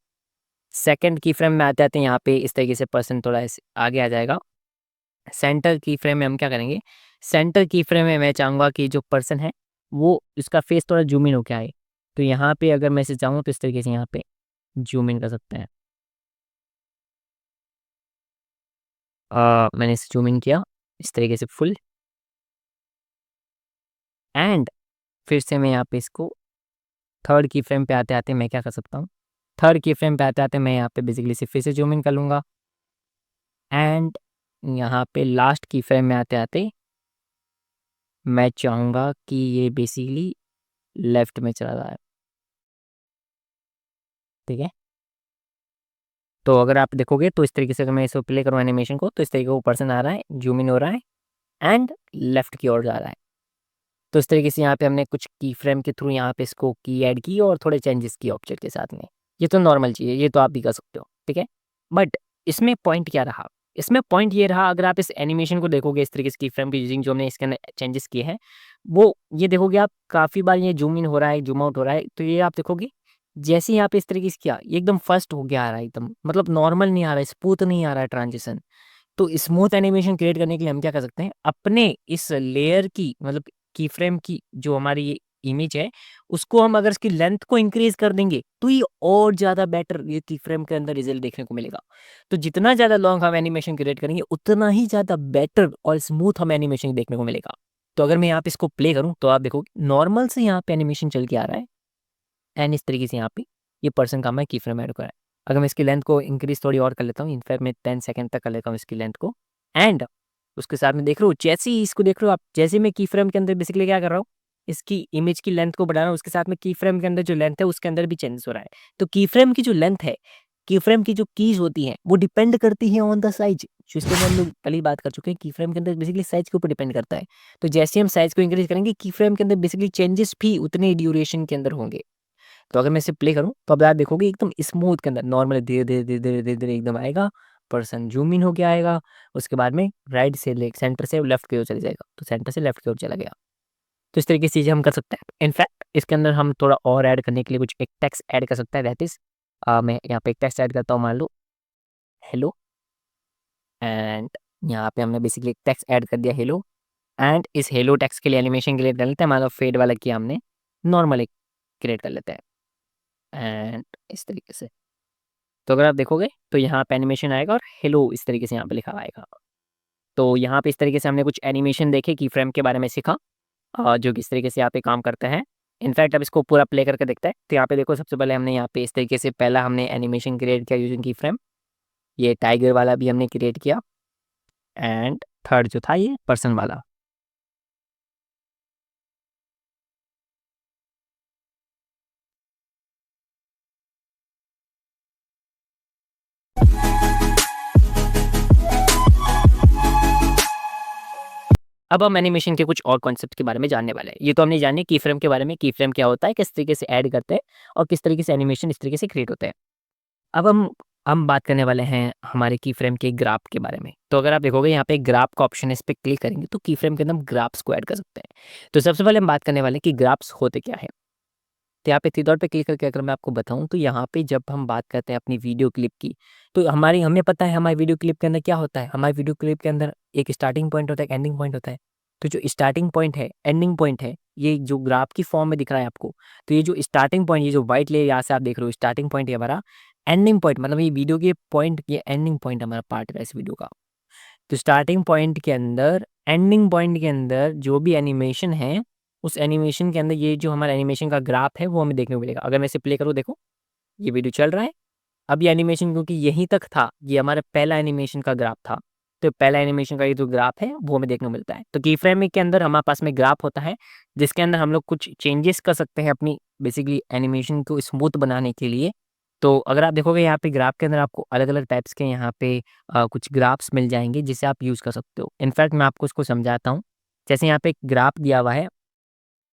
सेकंड की फ्रेम में आते-आते यहाँ पे इस तरीके से पर्सन थोड़ा ऐसे आगे आ जाएगा। सेंटर की फ्रेम में हम क्या करेंगे, सेंटर की फ्रेम में मैं चाहूँगा कि जो पर्सन है वो उसका फेस थोड़ा ज़ूम इन होके आए। तो यहाँ पे अगर मैं इसे चाहूँ तो इस तरीके से यहाँ पे ज़ूम इन कर सकते हैं। मैंने इसे ज़ूम इन किया इस तरीके से फुल, एंड फिर से मैं यहाँ पे इसको थर्ड की फ्रेम पे आते-आते मैं क्या कर सकता हूँ, थर्ड की फ्रेम पे आते-आते मैं यहाँ पे बेसिकली इसे फिर से ज़ूम इन कर लूँगा, एंड यहाँ पे लास्ट की फ्रेम में आते-आते मैं चाहूँगा कि ये बेसिकली लेफ्ट में चला जाए। ठीक है? तो अगर आप देखोगे तो इस तरीके से अगर मैं इसको प्ले करूँ एनिमेशन को, तो इस तरीके का वो पर्सन आ रहा है, ज़ूम इन हो रहा है, एंड लेफ्ट की ओर जा रहा है। तो इस तरीके से यहाँ पे हमने कुछ की फ्रेम के थ्रू यहाँ पे इसको की ऐड की और थोड़े चेंजेस किए ऑब्जेक्ट के साथ में। ये तो नॉर्मल चीज़ है, ये तो आप भी कर सकते हो, ठीक है? बट इसमें पॉइंट क्या रहा? इसमें पॉइंट ये रहा, अगर आप इस एनिमेशन को देखोगे, इस तरीके से की फ्रेम की यूजिंग जो हमने इसके अंदर चेंजेस किए हैं, वो ये देखोगे आप काफ़ी बार ये ज़ूम इन हो रहा है, ज़ूम आउट हो रहा है, तो ये आप देखोगे जैसे ही यहाँ पे इस तरीके से किया, ये एकदम फर्स्ट हो के आ रहा है एकदम, मतलब नॉर्मल नहीं आ रहा है, स्मूथ नहीं आ रहा है ट्रांज़िशन। तो स्मूथ एनिमेशन क्रिएट करने के लिए हम क्या कर सकते हैं, अपने इस लेयर की मतलब की फ्रेम की जो हमारी ये इमेज है, उसको हम अगर इसकी लेंथ को इंक्रीज़ कर देंगे, तो ये और ज़्यादा बेटर ये की फ्रेम के अंदर रिज़ल्ट देखने को मिलेगा। तो जितना ज़्यादा लॉन्ग हम एनिमेशन क्रिएट करेंगे, उतना ही ज़्यादा बेटर और स्मूथ हमें एनिमेशन देखने को मिलेगा। तो अगर मैं यहाँ पे इसको प्ले करूँ, तो आप देखोगे नॉर्मल से यहाँ पे एनिमेशन चल के आ रहा है, एंड इस तरीके से यहाँ पे ये पर्सन का मैं की फ्रेम ऐड करा है। अगर मैं इसकी लेंथ को इंक्रीज़ थोड़ी और कर लेता हूँ, इनफैक्ट मैं 10 सेकंड तक कर लेता हूँ इसकी लेंथ को, एंड उसके साथ में देख रहे हो जैसे ही इसको देख रहे हो आप, जैसे मैं की फ्रेम के अंदर बेसिकली क्या कर रहा हूँ, इसकी इमेज की लेंथ को बढ़ा रहा हूँ, उसके साथ में की फ्रेम के अंदर जो लेंथ है उसके अंदर भी चेंजेस हो रहा है। तो की फ्रेम की जो लेंथ है, की फ्रेम की जो कीज़ होती हैं, वो डिपेंड करती हैं ऑन द साइज़। जो इसके अंदर हम लोग पहले ही बात कर चुके हैं, की फ्रेम के अंदर बेसिकली साइज़ के ऊपर डिपेंड करता है। तो जैसे ही हम साइज़ को इंक्रीज़ करेंगे, की फ्रेम के अंदर बेसिकली चेंजेस भी उतने ही ड्यूरेशन के अंदर होंगे। तो अगर मैं इसे प्ले करूँ, तो अब आप देखोगे एकदम स्मूथ के अंदर नॉर्मली धीरे-धीरे, धीरे-धीरे, धीरे-धीरे एकदम आएगा, पर्सन ज़ूम इन होके आएगा, उसके बाद में राइट से ले सेंटर से लेफ्ट की ओर चले जाएगा, तो सेंटर से लेफ्ट की ओर चला गया। तो इस तरीके की चीज़ें हम कर सकते हैं। इनफैक्ट इसके अंदर हम थोड़ा और ऐड करने के लिए कुछ एक टेक्स्ट ऐड कर सकते हैं, दैट इज़ मैं यहाँ पे एक टेक्स्ट ऐड करता हूँ, मान लो हेलो, एंड यहाँ पे हमने बेसिकली एक टेक्स्ट ऐड कर दिया हेलो, एंड इस हेलो टेक्स्ट के लिए एनिमेशन के लिए डाल लेते हैं, मान लो फेड वाला किया हमने, नॉर्मल एक क्रिएट कर लेते हैं, एंड इस तरीके से। तो अगर आप देखोगे तो यहाँ पे एनिमेशन आएगा और हेलो इस तरीके से यहाँ पे लिखा आएगा। तो यहाँ पे इस तरीके से हमने कुछ एनिमेशन देखे, की फ्रेम के बारे में सीखा, जो किस तरीके से यहाँ पे काम करते हैं। इनफैक्ट अब इसको पूरा प्ले करके देखते हैं। तो यहाँ पे देखो सबसे पहले हमने यहाँ पे इस तरीके से पहला हमने एनिमेशन क्रिएट किया यूजिंग की फ्रेम, ये टाइगर वाला भी हमने क्रिएट किया, एंड थर्ड जो था ये पर्सन वाला। अब हम एनिमेशन के कुछ और कॉन्सेप्ट के बारे में जानने वाले हैं। ये तो हमने जाने की फ्रेम के बारे में, की फ्रेम क्या होता है, किस तरीके से ऐड करते हैं और किस तरीके से एनिमेशन इस तरीके से क्रिएट होते हैं। अब हम बात करने वाले हैं हमारे की फ्रेम के ग्राफ के बारे में। तो अगर आप देखोगे यहाँ पे ग्राफ का ऑप्शन है, इस पे क्लिक करेंगे तो की फ्रेम के अंदर हम ग्राफ्स को ऐड कर सकते हैं। तो सबसे पहले हम बात करने वाले हैं कि ग्राफ्स होते क्या है। तो यहाँ पे थ्री डॉट पे क्लिक करके अगर मैं आपको बताऊँ तो यहाँ पे जब हम बात करते हैं अपनी वीडियो क्लिप की, तो हमें पता है हमारी वीडियो क्लिप के अंदर क्या होता है। हमारी वीडियो क्लिप के अंदर एक स्टार्टिंग पॉइंट होता है, एक एंडिंग पॉइंट होता है। तो जो स्टार्टिंग पॉइंट है, एंडिंग पॉइंट है, ये जो ग्राफ की फॉर्म में दिख रहा है आपको, तो ये जो स्टार्टिंग पॉइंट, ये जो व्हाइट लेयर यहाँ से आप देख रहे हो, स्टार्टिंग पॉइंट है हमारा, एंडिंग पॉइंट मतलब ये वीडियो के पॉइंट, ये एंडिंग पॉइंट हमारा पार्ट है इस वीडियो का। तो स्टार्टिंग पॉइंट के अंदर, एंडिंग पॉइंट के अंदर जो भी एनिमेशन है, उस एनिमेशन के अंदर ये जो हमारा एनिमेशन का ग्राफ है वो हमें देखने को मिलेगा। अगर मैं इसे प्ले करूँ, देखो ये वीडियो चल रहा है। अब ये एनिमेशन क्योंकि यहीं तक था, ये हमारा पहला एनिमेशन का ग्राफ था, तो पहला एनिमेशन का ये जो ग्राफ है वो हमें देखने को मिलता है। तो की फ्रेम के अंदर हमारे पास में ग्राफ होता है, जिसके अंदर हम लोग कुछ चेंजेस कर सकते हैं अपनी बेसिकली एनिमेशन को स्मूथ बनाने के लिए। तो अगर आप देखोगे यहाँ पे ग्राफ के अंदर आपको अलग-अलग टाइप्स के यहाँ पे कुछ ग्राफ्स मिल जाएँगे जिसे आप यूज़ कर सकते हो। इनफैक्ट मैं आपको इसको समझाता हूँ। जैसे यहाँ पे एक ग्राफ दिया हुआ है,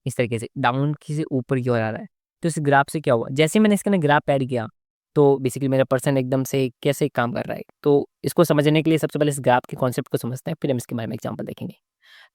इस तरीके से डाउन की से ऊपर की ओर आ रहा है। तो इस ग्राफ से क्या हुआ, जैसे ही मैंने इसके अंदर ग्राफ ऐड किया, तो बेसिकली मेरा पर्सन एकदम से कैसे काम कर रहा है। तो इसको समझने के लिए सबसे पहले इस ग्राफ के कॉन्सेप्ट को समझते हैं, फिर हम इसके बारे में एग्जांपल देखेंगे।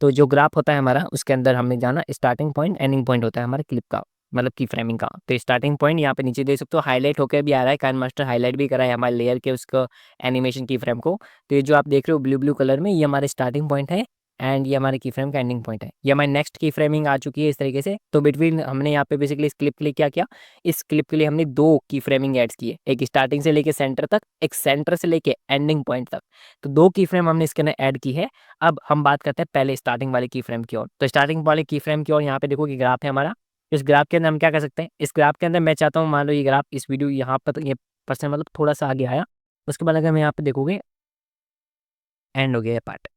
तो जो ग्राफ होता है हमारा, उसके अंदर हमने जाना स्टार्टिंग पॉइंट, एंडिंग पॉइंट होता है हमारे क्लिप का, मतलब की फ्रेमिंग का। तो स्टार्टिंग पॉइंट यहाँ पे नीचे देख सकते हो, हाईलाइट होकर भी आ रहा है, काइन मास्टर हाईलाइट भी करा है हमारे लेयर के उसको, एनिमेशन की फ्रेम को। तो ये जो आप देख रहे हो ब्लू ब्लू कलर में, ये हमारे स्टार्टिंग पॉइंट है एंड ये हमारे की फ्रेम का एंडिंग पॉइंट है। ये हमारी नेक्स्ट की फ्रेमिंग आ चुकी है इस तरीके से। तो बिटवीन हमने यहाँ पे बेसिकली इस क्लिप के लिए क्या किया, इस क्लिप के लिए हमने 2 की फ्रेमिंग एड्स की है, एक स्टार्टिंग से लेके सेंटर तक, एक सेंटर से लेके एंडिंग पॉइंट तक। तो 2 की फ्रेम हमने इसके अंदर ऐड की है। अब हम बात करते हैं पहले स्टार्टिंग वाले की फ्रेम की ओर। तो स्टार्टिंग वाले की फ्रेम की ओर यहाँ पे देखो कि ग्राफ है हमारा। इस ग्राफ के अंदर हम क्या कर सकते हैं, इस ग्राफ के अंदर मैं चाहता हूँ मान लो ये ग्राफ, इस वीडियो यहाँ पर ये पर्सन मतलब थोड़ा-सा आगे आया, उसके बाद अगर मैं यहाँ पे देखोगे एंड हो गया ये पार्ट।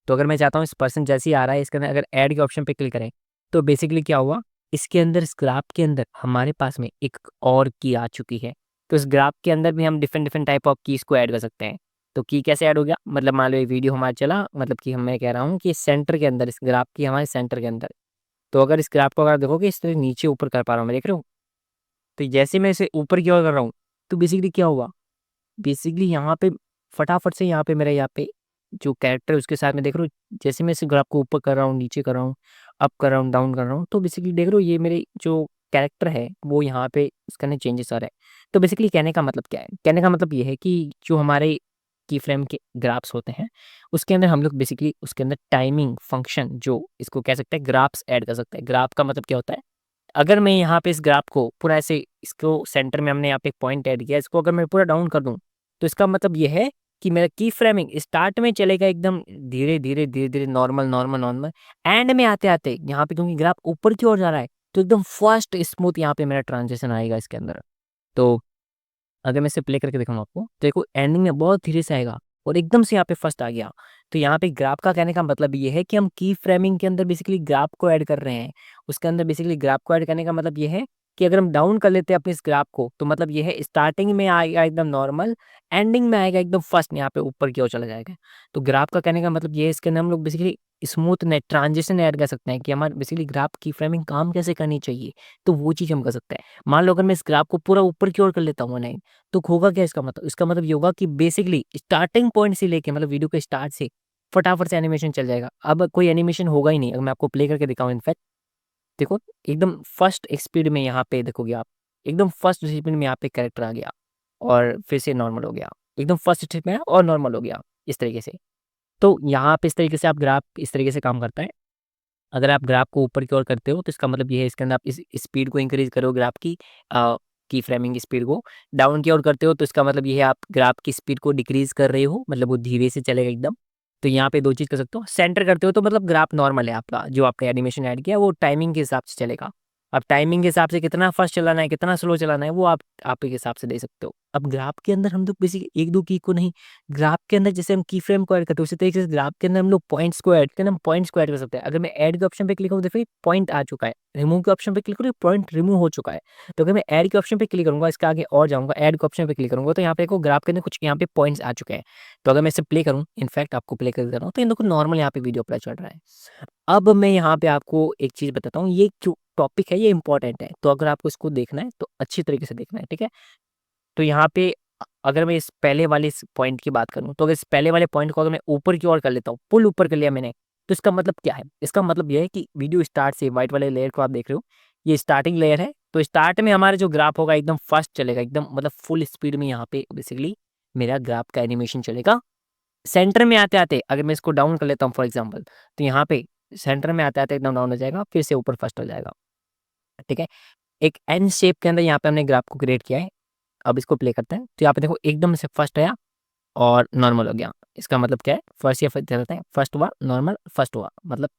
तो अगर मैं चाहता हूँ इस पर्सन जैसे ही आ रहा है, इसके अंदर अगर ऐड के ऑप्शन पे क्लिक करें, तो बेसिकली क्या हुआ, इसके अंदर इस ग्राफ के अंदर हमारे पास में एक और की आ चुकी है। तो इस ग्राफ के अंदर भी हम different different type of keys को ऐड कर सकते हैं। तो की कैसे ऐड हो गया, मतलब मान लो ये वीडियो हमारा चला, मतलब कि हम मैं कह रहा हूँ कि सेंटर के अंदर, इस ग्राफ की हमारे सेंटर के अंदर। तो अगर इस ग्राफ को अगर देखोगे इस तरह नीचे ऊपर कर पा रहा हूँ मैं, देख रहे हो? तो जैसे मैं इसे ऊपर की ओर कर रहा हूँ, तो बेसिकली क्या हुआ, बेसिकली यहाँ पे फटाफट से यहाँ पे मेरा यहाँ पे जो कैरेक्टर है उसके साथ में देख रहे हो, जैसे मैं इस ग्राफ को ऊपर कर रहा हूँ, नीचे कर रहा हूँ, अप कर रहा हूँ, डाउन कर रहा हूँ, तो बेसिकली देख रहे हो ये मेरे जो कैरेक्टर है वो यहाँ पे इसके अंदर चेंजेस आ रहे हैं। तो बेसिकली कहने का मतलब क्या है? कहने का मतलब ये है कि जो हमारे की फ्रेम के ग्राफ्स होते हैं, उसके अंदर हम लोग बेसिकली उसके अंदर टाइमिंग फंक्शन जो इसको कह सकते हैं ग्राफ्स ऐड कर सकते हैं। ग्राफ का मतलब क्या होता है? अगर मैं यहाँ पे इस ग्राफ को पूरा ऐसे, इसको सेंटर में हमने यहाँ पे एक पॉइंट ऐड किया, इसको अगर मैं पूरा डाउन कर दूँ, तो इसका मतलब ये है कि मेरा की फ्रेमिंग स्टार्ट में चलेगा एकदम धीरे-धीरे, धीरे-धीरे, नॉर्मल, नॉर्मल, नॉर्मल। एंड में आते-आते यहाँ पे क्योंकि ग्राफ ऊपर की ओर जा रहा है, तो एकदम फास्ट स्मूथ यहाँ पे मेरा ट्रांजिशन आएगा इसके अंदर। तो अगर मैं इसे प्ले करके दिखाऊँ आपको, तो देखो एंडिंग में बहुत धीरे से आएगा और एकदम से यहाँ पे फर्स्ट आ गया। तो यहाँ पे ग्राफ का कहने का मतलब ये है कि हम की फ्रेमिंग के अंदर बेसिकली ग्राफ को ऐड कर रहे हैं। उसके अंदर बेसिकली ग्राफ को ऐड करने का मतलब ये है कि अगर हम डाउन कर लेते हैं अपने इस ग्राफ को, तो मतलब ये है स्टार्टिंग में आएगा एकदम नॉर्मल, एंडिंग में आएगा एकदम फर्स्ट यहाँ पे ऊपर की ओर चला जाएगा। तो ग्राफ का कहने का मतलब ये है, इसके अंदर हम लोग बेसिकली स्मूथनेस ट्रांजिशन ऐड कर सकते हैं कि हमारे बेसिकली ग्राफ की फ्रेमिंग काम कैसे करनी चाहिए, तो वो चीज़ हम कर सकते हैं। मान लो अगर मैं इस ग्राफ को पूरा ऊपर की ओर कर लेता हूँ 1 तो होगा क्या इसका मतलब? इसका मतलब ये होगा कि बेसिकली स्टार्टिंग पॉइंट से लेके मतलब वीडियो के स्टार्ट से फटाफट से एनिमेशन चल जाएगा। अब कोई एनिमेशन होगा ही नहीं। अगर मैं आपको प्ले करके दिखाऊँ इनफैक्ट, देखो एकदम फर्स्ट स्पीड में यहाँ पे देखोगे आप, एकदम फर्स्ट स्पीड में यहाँ पे कैरेक्टर आ गया और फिर से नॉर्मल हो गया। एकदम फर्स्ट स्टेप में आया और नॉर्मल हो गया, इस तरीके से। तो यहाँ पे इस तरीके से आप ग्राफ इस तरीके से काम करता है। अगर आप ग्राफ को ऊपर की ओर करते हो तो इसका मतलब ये है, इसके अंदर आप इस स्पीड को इंक्रीज़ करो ग्राफ की फ्रेमिंग स्पीड को। डाउन की ओर करते हो तो इसका मतलब ये है आप ग्राफ की स्पीड को डिक्रीज़ कर रहे हो, मतलब वो धीरे से चलेगा एकदम। तो यहाँ पे 2 चीज़ कर सकते हो। सेंटर करते हो तो मतलब ग्राफ नॉर्मल है आपका, जो आपने एनिमेशन ऐड किया वो टाइमिंग के हिसाब से चलेगा। अब टाइमिंग के हिसाब से कितना फास्ट चलाना है, कितना स्लो चलाना है, वो आप के हिसाब से दे सकते हो। अब ग्राफ के अंदर हम लोग किसी एक दो की को नहीं, ग्राफ के अंदर जैसे हम की फ्रेम को ऐड करते हैं उसी तरीके से ग्राफ के अंदर हम लोग पॉइंट्स को ऐड करें, हम पॉइंट्स को ऐड कर सकते हैं। अगर मैं ऐड के ऑप्शन पे क्लिक करूँ तो फिर पॉइंट आ चुका है, रिमूव के ऑप्शन पे क्लिक करूँ पॉइंट रिमूव हो चुका है। तो अगर मैं ऐड के ऑप्शन पे क्लिक करूंगा, इसके आगे और जाऊंगा, ऐड के ऑप्शन पे क्लिक करूंगा, तो यहाँ पे देखो ग्राफ के अंदर कुछ यहाँ पे पॉइंट्स आ चुके हैं। तो अगर मैं इसे प्ले करूँ, इनफैक्ट आपको प्ले कर दे रहा हूँ, तो इन देखो नॉर्मल यहाँ पे वीडियो प्ले चल रहा है। अब मैं यहाँ पे आपको एक चीज़ बताता हूँ, ये क्यों टॉपिक है, ये इंपॉर्टेंट है, तो अगर आपको इसको देखना है तो अच्छी तरीके से देखना है, ठीक है। तो यहाँ पे अगर मैं इस पहले वाले इस पॉइंट की बात करूँ, तो अगर इस पहले वाले पॉइंट को अगर मैं ऊपर की ओर कर लेता हूँ, पुल ऊपर कर लिया मैंने, तो इसका मतलब क्या है? इसका मतलब ये है कि वीडियो स्टार्ट से व्हाइट वाले लेयर को आप देख रहे हो, ये स्टार्टिंग लेयर है। तो स्टार्ट में हमारा जो ग्राफ होगा एकदम फास्ट चलेगा, एकदम मतलब फुल स्पीड में यहाँ पे बेसिकली मेरा ग्राफ का एनिमेशन चलेगा। सेंटर में आते-आते अगर मैं इसको डाउन कर लेता हूँ फॉर एग्जांपल, तो यहाँ पे सेंटर में आते-आते एकदम डाउन हो जाएगा, फिर से ऊपर फर्स्ट हो जाएगा, ठीक है। एक एन शेप के अंदर यहाँ पे हमने ग्राफ को क्रिएट किया है। अब इसको प्ले करते हैं, तो यहाँ पे देखो एकदम से फर्स्ट आया और नॉर्मल हो गया। इसका मतलब क्या है? फर्स्ट या चलते हैं, फर्स्ट हुआ, नॉर्मल, फर्स्ट हुआ, मतलब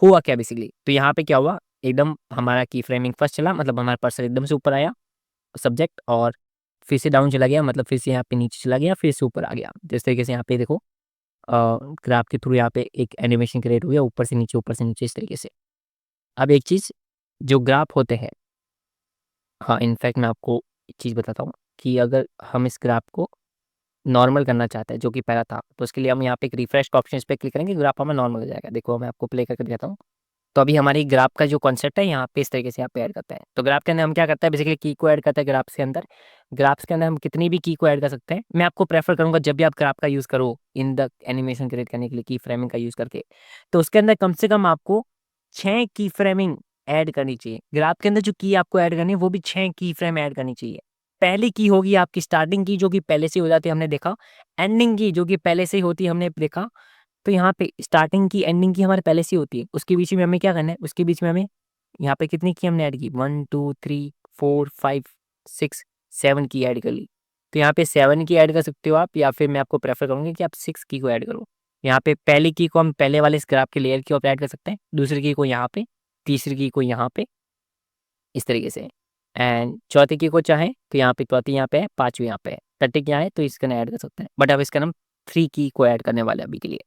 हुआ क्या बेसिकली? तो यहाँ पे क्या हुआ, एकदम हमारा की फ्रेमिंग फर्स्ट चला, मतलब हमारा पर्सर एकदम से ऊपर आया सब्जेक्ट, और फिर से डाउन चला गया, मतलब फिर से यहाँ पे नीचे चला गया, फिर से ऊपर आ गया। जिस तरीके से यहाँ पे देखो ग्राफ के थ्रू यहाँ पे एक एनिमेशन क्रिएट हो गया, ऊपर से नीचे इस तरीके से। अब एक चीज़, जो ग्राफ होते हैं, हाँ, इनफैक्ट मैं आपको एक चीज़ बताता हूँ कि अगर हम इस ग्राफ को नॉर्मल करना चाहते हैं, जो कि पहला था, तो उसके लिए हम यहाँ पे एक रिफ्रेश का ऑप्शन इस पे क्लिक करेंगे, ग्राफ हमारा नॉर्मल हो जाएगा। देखो मैं आपको प्ले करके दिखाता हूँ। तो अभी हमारी ग्राफ का जो कॉन्सेप्ट है यहाँ पे इस तरीके से यहाँ पे ऐड करते हैं। तो ग्राफ के अंदर हम क्या करते हैं, बेसिकली की को ऐड करते हैं ग्राफ्स के अंदर। ग्राफ्स के अंदर हम कितनी भी की को ऐड कर सकते हैं। मैं आपको प्रेफर करूँगा जब भी आप ग्राफ का यूज़ करो इन द एनिमेशन क्रिएट करने के लिए की फ्रेमिंग का यूज़ करके, तो उसके अंदर कम से कम आपको 6 की फ्रेमिंग ऐड करनी चाहिए। ग्राफ के अंदर जो की आपको ऐड करनी है वो भी 6 की फ्रेम ऐड करनी चाहिए। पहली की होगी आपकी स्टार्टिंग की, जो कि पहले से ही हो जाती है, हमने देखा। एंडिंग की जो कि पहले से ही होती है, हमने देखा। तो यहाँ पे स्टार्टिंग की, एंडिंग की हमारे पहले से ही होती है। उसके बीच में हमें क्या करना है, उसके बीच में हमें यहाँ पे कितनी की हमने ऐड की, 1 2 3 4 5 6 7 की ऐड कर ली। तो यहाँ पे 7 की ऐड कर सकते हो आप, या फिर मैं आपको प्रेफर करूँगी कि आप 6 की को ऐड करो। यहाँ पे पहली की को हम पहले वाले स्क्रैप के लेयर के ऊपर ऐड कर सकते हैं, दूसरी की को यहाँ पे, तीसरी की को यहाँ पे, इस तरीके से। एंड चौथी की को चाहे तो यहाँ पे, चौथी यहाँ पे है, पाँचवीं यहाँ पे है, छठी यहाँ है, तो इसका ऐड कर सकते हैं। बट अब इसका हम 3 की को ऐड करने वाले हैं अभी के लिए।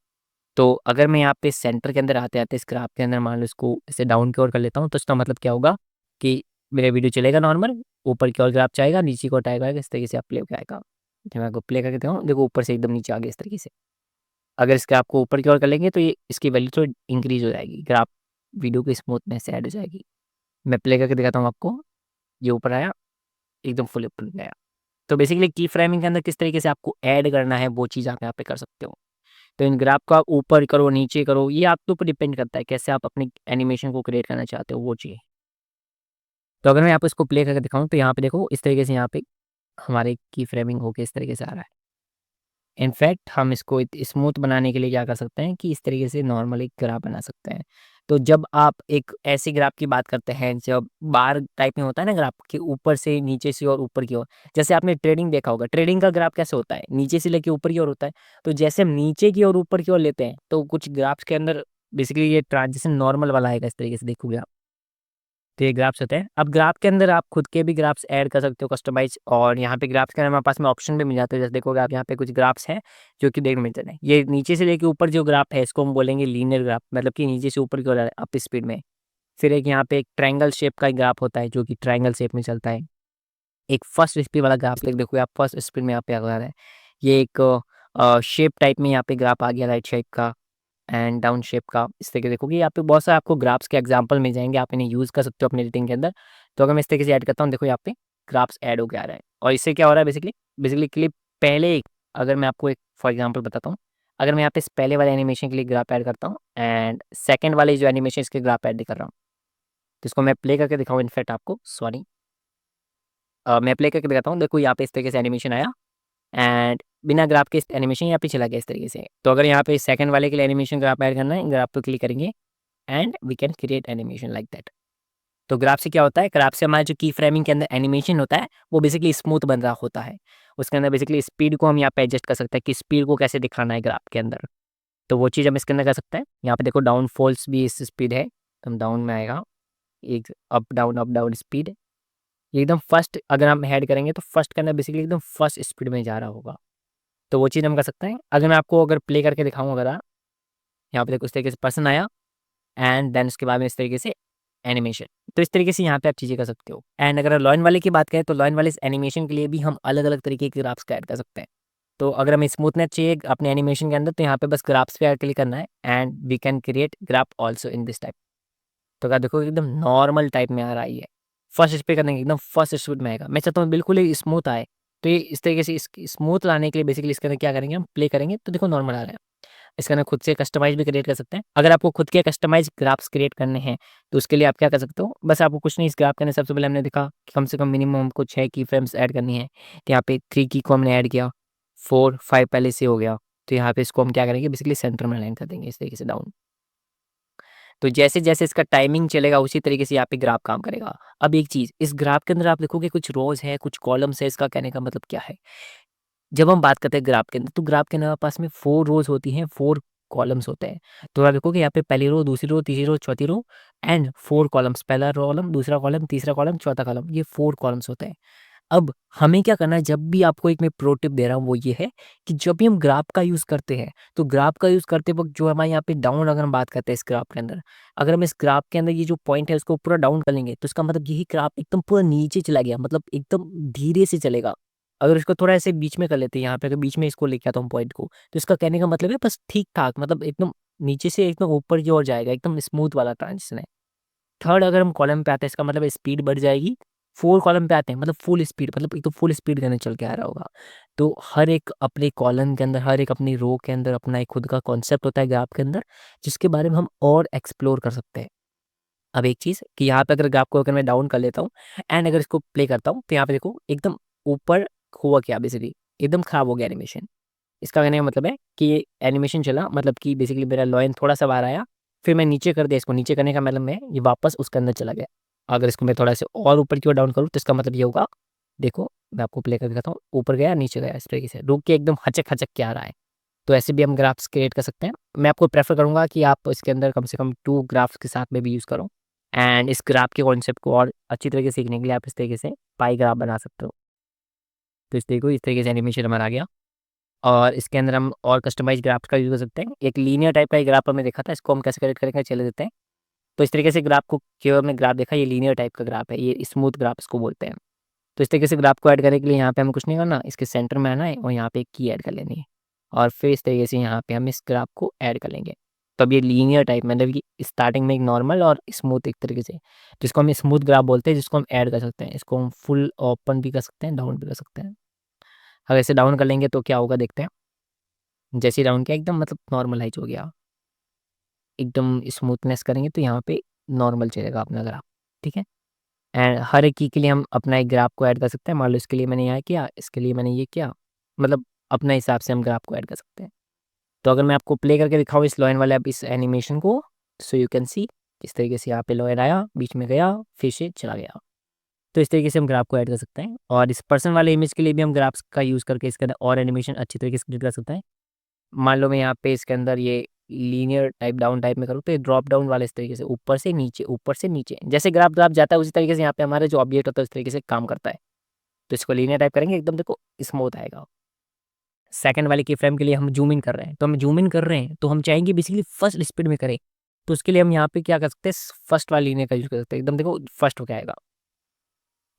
तो अगर मैं यहाँ पे सेंटर के अंदर आते-आते इस ग्राफ के अंदर मान लो इसको इसे डाउन की ओर कर लेता हूँ, तो इसका मतलब क्या होगा कि मेरा वीडियो चलेगा नॉर्मल, ऊपर की ओर ग्राफ जाएगा, नीचे की ओर टाइप आएगा, इस तरीके से आप प्ले होके आएगा। जब मैं आपको प्ले करके दिखाऊँ, देखो ऊपर से एकदम नीचे आ गया इस तरीके से। अगर इस ग्राफ को ऊपर की ओर कर लेंगे तो ये इसकी वैल्यू थोड़ी इंक्रीज़ हो जाएगी, ग्राफ वीडियो की स्मूथनेस से ऐड हो जाएगी। मैं प्ले करके दिखाता हूँ आपको, ये ऊपर आया, एकदम फुल ऊपर गया। तो बेसिकली की फ्रेमिंग के अंदर किस तरीके से आपको ऐड करना है, वो चीज़ आप यहाँ पे कर सकते हो। तो इन ग्राफ को आप ऊपर करो, नीचे करो, ये आपके ऊपर डिपेंड करता है कैसे आप अपनी एनिमेशन को क्रिएट करना चाहते हो वो चीज़। तो अगर मैं आपको इसको प्ले करके दिखाऊँ, तो यहाँ पे देखो इस तरीके से यहाँ पे हमारे की फ्रेमिंग होके इस तरीके से आ रहा है। इनफैक्ट हम इसको स्मूथ बनाने के लिए क्या कर सकते हैं कि इस तरीके से नॉर्मल एक ग्राफ बना सकते हैं। तो जब आप एक ऐसे ग्राफ की बात करते हैं, जब बार टाइप में होता है ना ग्राफ कि ऊपर से नीचे से और ऊपर की ओर, जैसे आपने ट्रेडिंग देखा होगा, ट्रेडिंग का ग्राफ कैसे होता है, नीचे से लेके ऊपर की ओर होता है। तो जैसे हम नीचे की ओर ऊपर की ओर लेते हैं, तो कुछ ग्राफ्स के अंदर बेसिकली ये ट्रांजिशन नॉर्मल वाला आएगा, इस तरीके से देखोगे आप। तो ये ग्राफ्स होते हैं। अब ग्राफ के अंदर आप खुद के भी ग्राफ्स ऐड कर सकते हो कस्टमाइज़, और यहाँ पे ग्राफ्स के अंदर हमारे पास में ऑप्शन भी मिल जाते हैं। जैसे देखोगे आप यहाँ पे कुछ ग्राफ्स हैं जो कि देखने मिलते हैं। ये नीचे से लेके ऊपर जो ग्राफ है इसको हम बोलेंगे लीनियर ग्राफ, मतलब कि नीचे से ऊपर की ओर अप स्पीड में। फिर एक यहाँ पे एक ट्रायंगल शेप का ग्राफ होता है जो कि ट्रायंगल शेप में चलता है। एक फर्स्ट स्पीड वाला ग्राफ देखोगे आप, फर्स्ट स्पीड में यहाँ पे आ रहा है। ये एक शेप टाइप में यहाँ पे ग्राफ आ गया, राइट शेप का एंड डाउन शेप का, इस तरीके से देखोगे यहाँ पे बहुत सारे आपको ग्राफ्स के एग्जांपल मिल जाएँगे, आप इन्हें यूज़ कर सकते हो अपनी एडिटिंग के अंदर। तो अगर मैं इस तरीके से ऐड करता हूँ, देखो यहाँ पे ग्राफ्स ऐड होके आ रहा है, और इससे क्या हो रहा है बेसिकली, क्लिप पहले अगर मैं आपको एक फॉर एग्जांपल बताता हूँ, अगर मैं यहाँ पे इस पहले वाले एनिमेशन के लिए ग्राफ ऐड करता हूँ एंड सेकंड वाले जो एनिमेशन इसके ग्राफ ऐड कर रहा हूँ, तो इसको मैं प्ले करके दिखाऊँ इनफैक्ट आपको, सॉरी मैं प्ले करके दिखाता हूँ। देखो यहाँ पे इस तरीके से एनिमेशन आया एंड बिना ग्राफ के एनिमेशन यहाँ पे चला गया इस तरीके से। तो अगर यहाँ पे सेकंड वाले के लिए एनिमेशन ग्राफ ऐड करना है, ग्राफ पे क्लिक करेंगे and we can create animation like that. तो ग्राफ से क्या होता है, ग्राफ से हमारा जो की फ्रेमिंग के अंदर एनिमेशन होता है वो बेसिकली स्मूथ बन रहा होता है। उसके अंदर बेसिकली स्पीड को हम यहाँ पे एडजस्ट कर सकते हैं कि स्पीड को कैसे दिखाना है ग्राफ के अंदर, तो वो चीज़ हम इसके अंदर कर सकते हैं। यहाँ पे देखो डाउन फॉल्स भी इस स्पीड है, तो हम डाउन में आएगा, एक अप डाउन स्पीड, ये एकदम फर्स्ट अगर हम ऐड करेंगे तो फर्स्ट के अंदर बेसिकली एकदम फर्स्ट स्पीड में जा रहा होगा, तो वो चीज़ हम कर सकते हैं। अगर मैं आपको अगर प्ले करके दिखाऊँ, अगर आप यहाँ पे देखो इस तरीके से पर्सन आया एंड देन उसके बाद में इस तरीके से एनिमेशन, तो इस तरीके से यहाँ पे आप चीज़ें कर सकते हो। एंड अगर लॉइन वाले की बात करें तो लॉइन वाले इस एनिमेशन के लिए भी हम अलग-अलग तरीके के ग्राफ्स का ऐड कर सकते हैं। तो अगर हमें स्मूथनेस चाहिए अपने एनिमेशन के अंदर, तो यहाँ पे बस ग्राफ्स पे क्लिक करना है and we can create graph also in this type. तो क्या देखो एकदम नॉर्मल टाइप में आ रहा है ये। फर्स्ट इस पे करने के एकदम फर्स्ट स्पीड में आएगा। मैं चाहता हूँ बिल्कुल ही स्मूथ आए, तो ये इस तरीके से स्मूथ लाने के लिए बेसिकली इसके अंदर क्या करेंगे, हम प्ले करेंगे तो देखो नॉर्मल आ रहा है। इसके अंदर खुद से कस्टमाइज़ भी क्रिएट कर सकते हैं। अगर आपको खुद के कस्टमाइज़ ग्राफ्स क्रिएट करने हैं, तो उसके लिए आप क्या कर सकते हो, बस आपको कुछ नहीं, इस ग्राफ के अंदर सबसे पहले हमने देखा कि कम से कम मिनिमम हमको 6 की फ्रेम्स ऐड करनी है। तो यहाँ पे 3 की को हमने ऐड किया, 4, 5 पहले से हो गया। तो यहाँ पे इसको हम क्या करेंगे, बेसिकली सेंटर में अलाइन कर देंगे इस तरीके से डाउन। तो जैसे-जैसे इसका टाइमिंग चलेगा उसी तरीके से यहाँ पे ग्राफ काम करेगा। अब एक चीज़, इस ग्राफ के अंदर आप देखोगे कुछ रोज़ है, कुछ कॉलम्स है, इसका कहने का मतलब क्या है? जब हम बात करते हैं ग्राफ के अंदर, तो ग्राफ के अंदर हमारे पास में 4 रोज़ होती हैं, 4 कॉलम्स होते हैं। तो आप देखोगे यहाँ पे पहली रो, दूसरी रो, तीसरी रो, चौथी रो एंड 4 कॉलम्स, पहला कॉलम, दूसरा कॉलम, तीसरा कॉलम, चौथा कॉलम, ये 4 कॉलम्स होते हैं। अब हमें क्या करना है, जब भी आपको एक मैं प्रो टिप दे रहा हूँ वो ये है कि जब भी हम ग्राफ का यूज़ करते हैं, तो ग्राफ का यूज़ करते वक़्त जो हमारे यहाँ पे डाउन अगर हम बात करते हैं इस ग्राफ के अंदर, अगर हम इस ग्राफ के अंदर ये जो पॉइंट है उसको पूरा डाउन कर लेंगे, तो इसका मतलब यही ग्राफ एकदम पूरा नीचे चला गया, मतलब एकदम धीरे से चलेगा। अगर इसको थोड़ा ऐसे बीच में कर लेते हैं, यहाँ पे अगर बीच में इसको लेके आता हूँ पॉइंट को, तो इसका कहने का मतलब है बस ठीक-ठाक, मतलब एकदम नीचे से एकदम ऊपर की ओर जाएगा, एकदम स्मूथ वाला ट्रांजिशन है। थर्ड अगर हम कॉलम पे आते हैं, इसका मतलब स्पीड बढ़ जाएगी। 4 कॉलम पे आते हैं, मतलब फुल स्पीड, मतलब एक तो फुल स्पीड के अंदर चल के आ रहा होगा। तो हर एक अपने कॉलम के अंदर, हर एक अपनी रो के अंदर अपना एक खुद का कॉन्सेप्ट होता है ग्राफ के अंदर, जिसके बारे में हम और एक्सप्लोर कर सकते हैं। अब एक चीज़ कि यहाँ पे अगर ग्राफ को अगर मैं डाउन कर लेता हूँ एंड अगर इसको प्ले करता हूँ, तो यहाँ पे देखो एकदम ऊपर हुआ क्या, बेसिकली एकदम खराब हो गया एनिमेशन। इसका कहने का मतलब है कि ये एनिमेशन चला, मतलब कि बेसिकली मेरा लॉइन थोड़ा-सा बाहर आया, फिर मैं नीचे कर दिया इसको, नीचे करने का मतलब है ये वापस उसके अंदर चला गया। अगर इसको मैं थोड़ा-सा और ऊपर की ओर डाउन करूँ तो इसका मतलब ये होगा, देखो मैं आपको प्ले करके दिखाता हूँ, ऊपर गया, नीचे गया, इस तरीके से रुक के एकदम हचक-हचक के आ रहा है। तो ऐसे भी हम ग्राफ्स क्रिएट कर सकते हैं। मैं आपको प्रेफ़र करूँगा कि आप इसके अंदर कम से कम 2 ग्राफ्स के साथ में भी यूज़ करो एंड इस ग्राफ के कॉन्सेप्ट को और अच्छी तरीके से सीखने के लिए आप इस तरीके से पाई ग्राफ बना सकते हो। तो इस तरीके से एनिमेशन हमारा आ गया। और इसके अंदर हम और कस्टमाइज़ ग्राफ़्स का यूज़ कर सकते हैं। एक लीनियर टाइप का एक ग्राफ़ हमने देखा था, इसको हम कैसे क्रिएट करेंगे चले देते हैं। तो इस तरीके से ग्राफ़ को जो हमने ग्राफ़ देखा, ये लीनियर टाइप का ग्राफ़ है, ये स्मूथ ग्राफ़ इसको बोलते हैं। तो इस तरीके से ग्राफ़ को ऐड करने के लिए यहाँ पे हमें कुछ नहीं करना, इसके सेंटर में आना है और यहाँ पे एक की ऐड कर लेनी है और फिर इस तरीके से यहाँ पे हम इस ग्राफ़ को ऐड कर लेंगे। तो अब ये लीनियर टाइप, मतलब कि स्टार्टिंग में एक नॉर्मल और स्मूथ एक तरीके से, जिसको हम स्मूथ ग्राफ़ बोलते हैं, जिसको हम ऐड कर सकते हैं। इसको हम फुल ओपन भी कर सकते हैं, डाउन भी कर सकते हैं। अगर इसे डाउन कर लेंगे तो क्या होगा देखते हैं। जैसे ही राउंड किया एकदम मतलब नॉर्मलाइज़ हो गया। एकदम स्मूथनेस करेंगे तो यहाँ पे नॉर्मल चलेगा अपना ग्राफ, ठीक है? एंड हर एक की के लिए हम अपना एक ग्राफ को ऐड कर सकते हैं। मान लो इसके लिए मैंने यहाँ किया, इसके लिए मैंने ये किया, मतलब अपने हिसाब से हम ग्राफ को ऐड कर सकते हैं। तो अगर मैं आपको प्ले करके दिखाऊँ इस लाइन वाले अब इस एनिमेशन को, सो यू कैन सी इस तरीके से यहाँ पे लाइन आया, बीच में गया, फिर से चला गया। तो इस तरीके से हम ग्राफ को ऐड कर सकते हैं और इस पर्सन वाले इमेज के लिए भी हम ग्राफ्स का यूज़ करके इसके अंदर और एनिमेशन अच्छी तरीके से क्रिएट कर सकते हैं। मान लो मैं यहाँ पे इसके अंदर ये लीनियर टाइप डाउन टाइप में करूँ तो ये ड्रॉप डाउन वाले इस तरीके से ऊपर से नीचे जैसे ग्राफ जाता है उसी तरीके से यहाँ पे हमारे जो ऑब्जेक्ट होता है उस तरीके से काम करता है। तो इसको लीनियर टाइप करेंगे एकदम देखो स्मूथ आएगा। सेकंड वाले की फ्रेम के लिए हम जूम इन कर रहे हैं, तो हम जूम इन कर रहे हैं तो हम चाहेंगे बेसिकली फर्स्ट स्पीड में करें। तो उसके लिए हम यहाँ पे क्या कर सकते हैं, फर्स्ट वाली लीनियर का यूज़ कर सकते हैं, एकदम देखो फर्स्ट होके आएगा।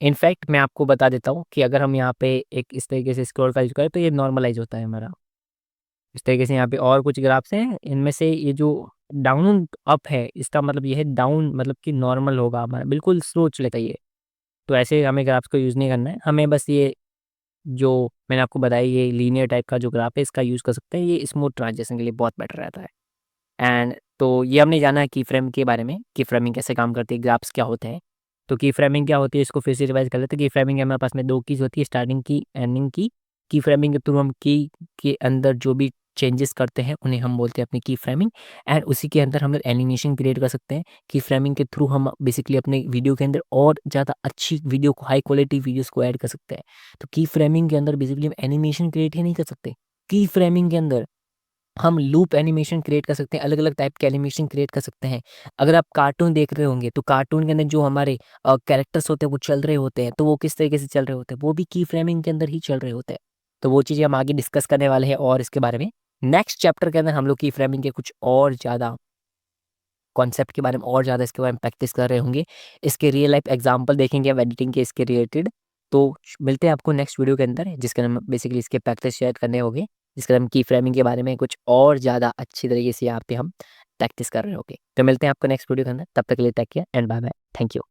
इनफैक्ट मैं आपको बता देता हूँ कि अगर हम यहाँ पे एक इस तरीके से स्क्रॉल का यूज़ करें तो ये नॉर्मलाइज़ होता है हमारा। इस तरीके से यहाँ पे और कुछ ग्राफ्स हैं, इनमें से ये जो डाउन अप है, इसका मतलब ये है डाउन मतलब कि नॉर्मल होगा हमारा, बिल्कुल स्लो चलेगा ये। तो ऐसे हमें ग्राफ्स को यूज़ नहीं करना है, हमें बस ये जो मैंने आपको बताया ये लीनियर टाइप का जो ग्राफ है इसका यूज़ कर सकते हैं, ये स्मूथ ट्रांज़िशन के लिए बहुत बेटर रहता है। एंड तो ये हमने जाना की फ्रेम के बारे में, की फ्रेमिंग कैसे काम करती है, ग्राफ्स क्या होते हैं। तो की फ्रेमिंग क्या होती है इसको फिर से रिवाइज़ कर लेते हैं। की फ्रेमिंग हमारे पास में 2 कीज़ होती है, स्टार्टिंग की, एंडिंग की। की फ्रेमिंग के थ्रू हम की के अंदर जो भी चेंजेस करते हैं उन्हें हम बोलते हैं अपनी की फ्रेमिंग एंड उसी के अंदर हम लोग एनिमेशन क्रिएट कर सकते हैं। की फ्रेमिंग के थ्रू हम बेसिकली अपने वीडियो के अंदर और ज़्यादा अच्छी वीडियो को, हाई क्वालिटी वीडियोज़ को ऐड कर सकते हैं। तो की फ्रेमिंग के अंदर बेसिकली हम एनिमेशन क्रिएट ही नहीं कर सकते। की फ्रेमिंग के अंदर हम लूप एनिमेशन क्रिएट कर सकते हैं, अलग-अलग टाइप के एनिमेशन क्रिएट कर सकते हैं। अगर आप कार्टून देख रहे होंगे, तो कार्टून के अंदर जो हमारे कैरेक्टर्स होते हैं, वो चल रहे होते हैं, तो वो किस तरीके से चल रहे होते हैं, वो भी की फ्रेमिंग के अंदर ही चल रहे होते हैं। तो वो चीज़ें हम आगे डिस्कस करने वाले हैं और इसके बारे में नेक्स्ट चैप्टर के अंदर हम लोग की फ्रेमिंग के कुछ और ज़्यादा कॉन्सेप्ट के बारे में और ज़्यादा इसके बारे में प्रैक्टिस कर रहे होंगे। इसके रियल लाइफ एग्ज़ाम्पल देखेंगे अब एडिटिंग के इसके रिलेटेड। तो मिलते हैं आपको नेक्स्ट वीडियो के अंदर जिसके अंदर हम बेसिकली इसके प्रैक्टिस शेयर करने होंगे। जिसके अंदर हम की फ्रेमिंग के बारे में कुछ और ज़्यादा अच्छी तरीके से यहाँ पे हम प्रैक्टिस कर रहे होंगे। तो मिलते हैं आपको नेक्स्ट वीडियो के अंदर। तब तक के लिए take care and bye bye. Thank you.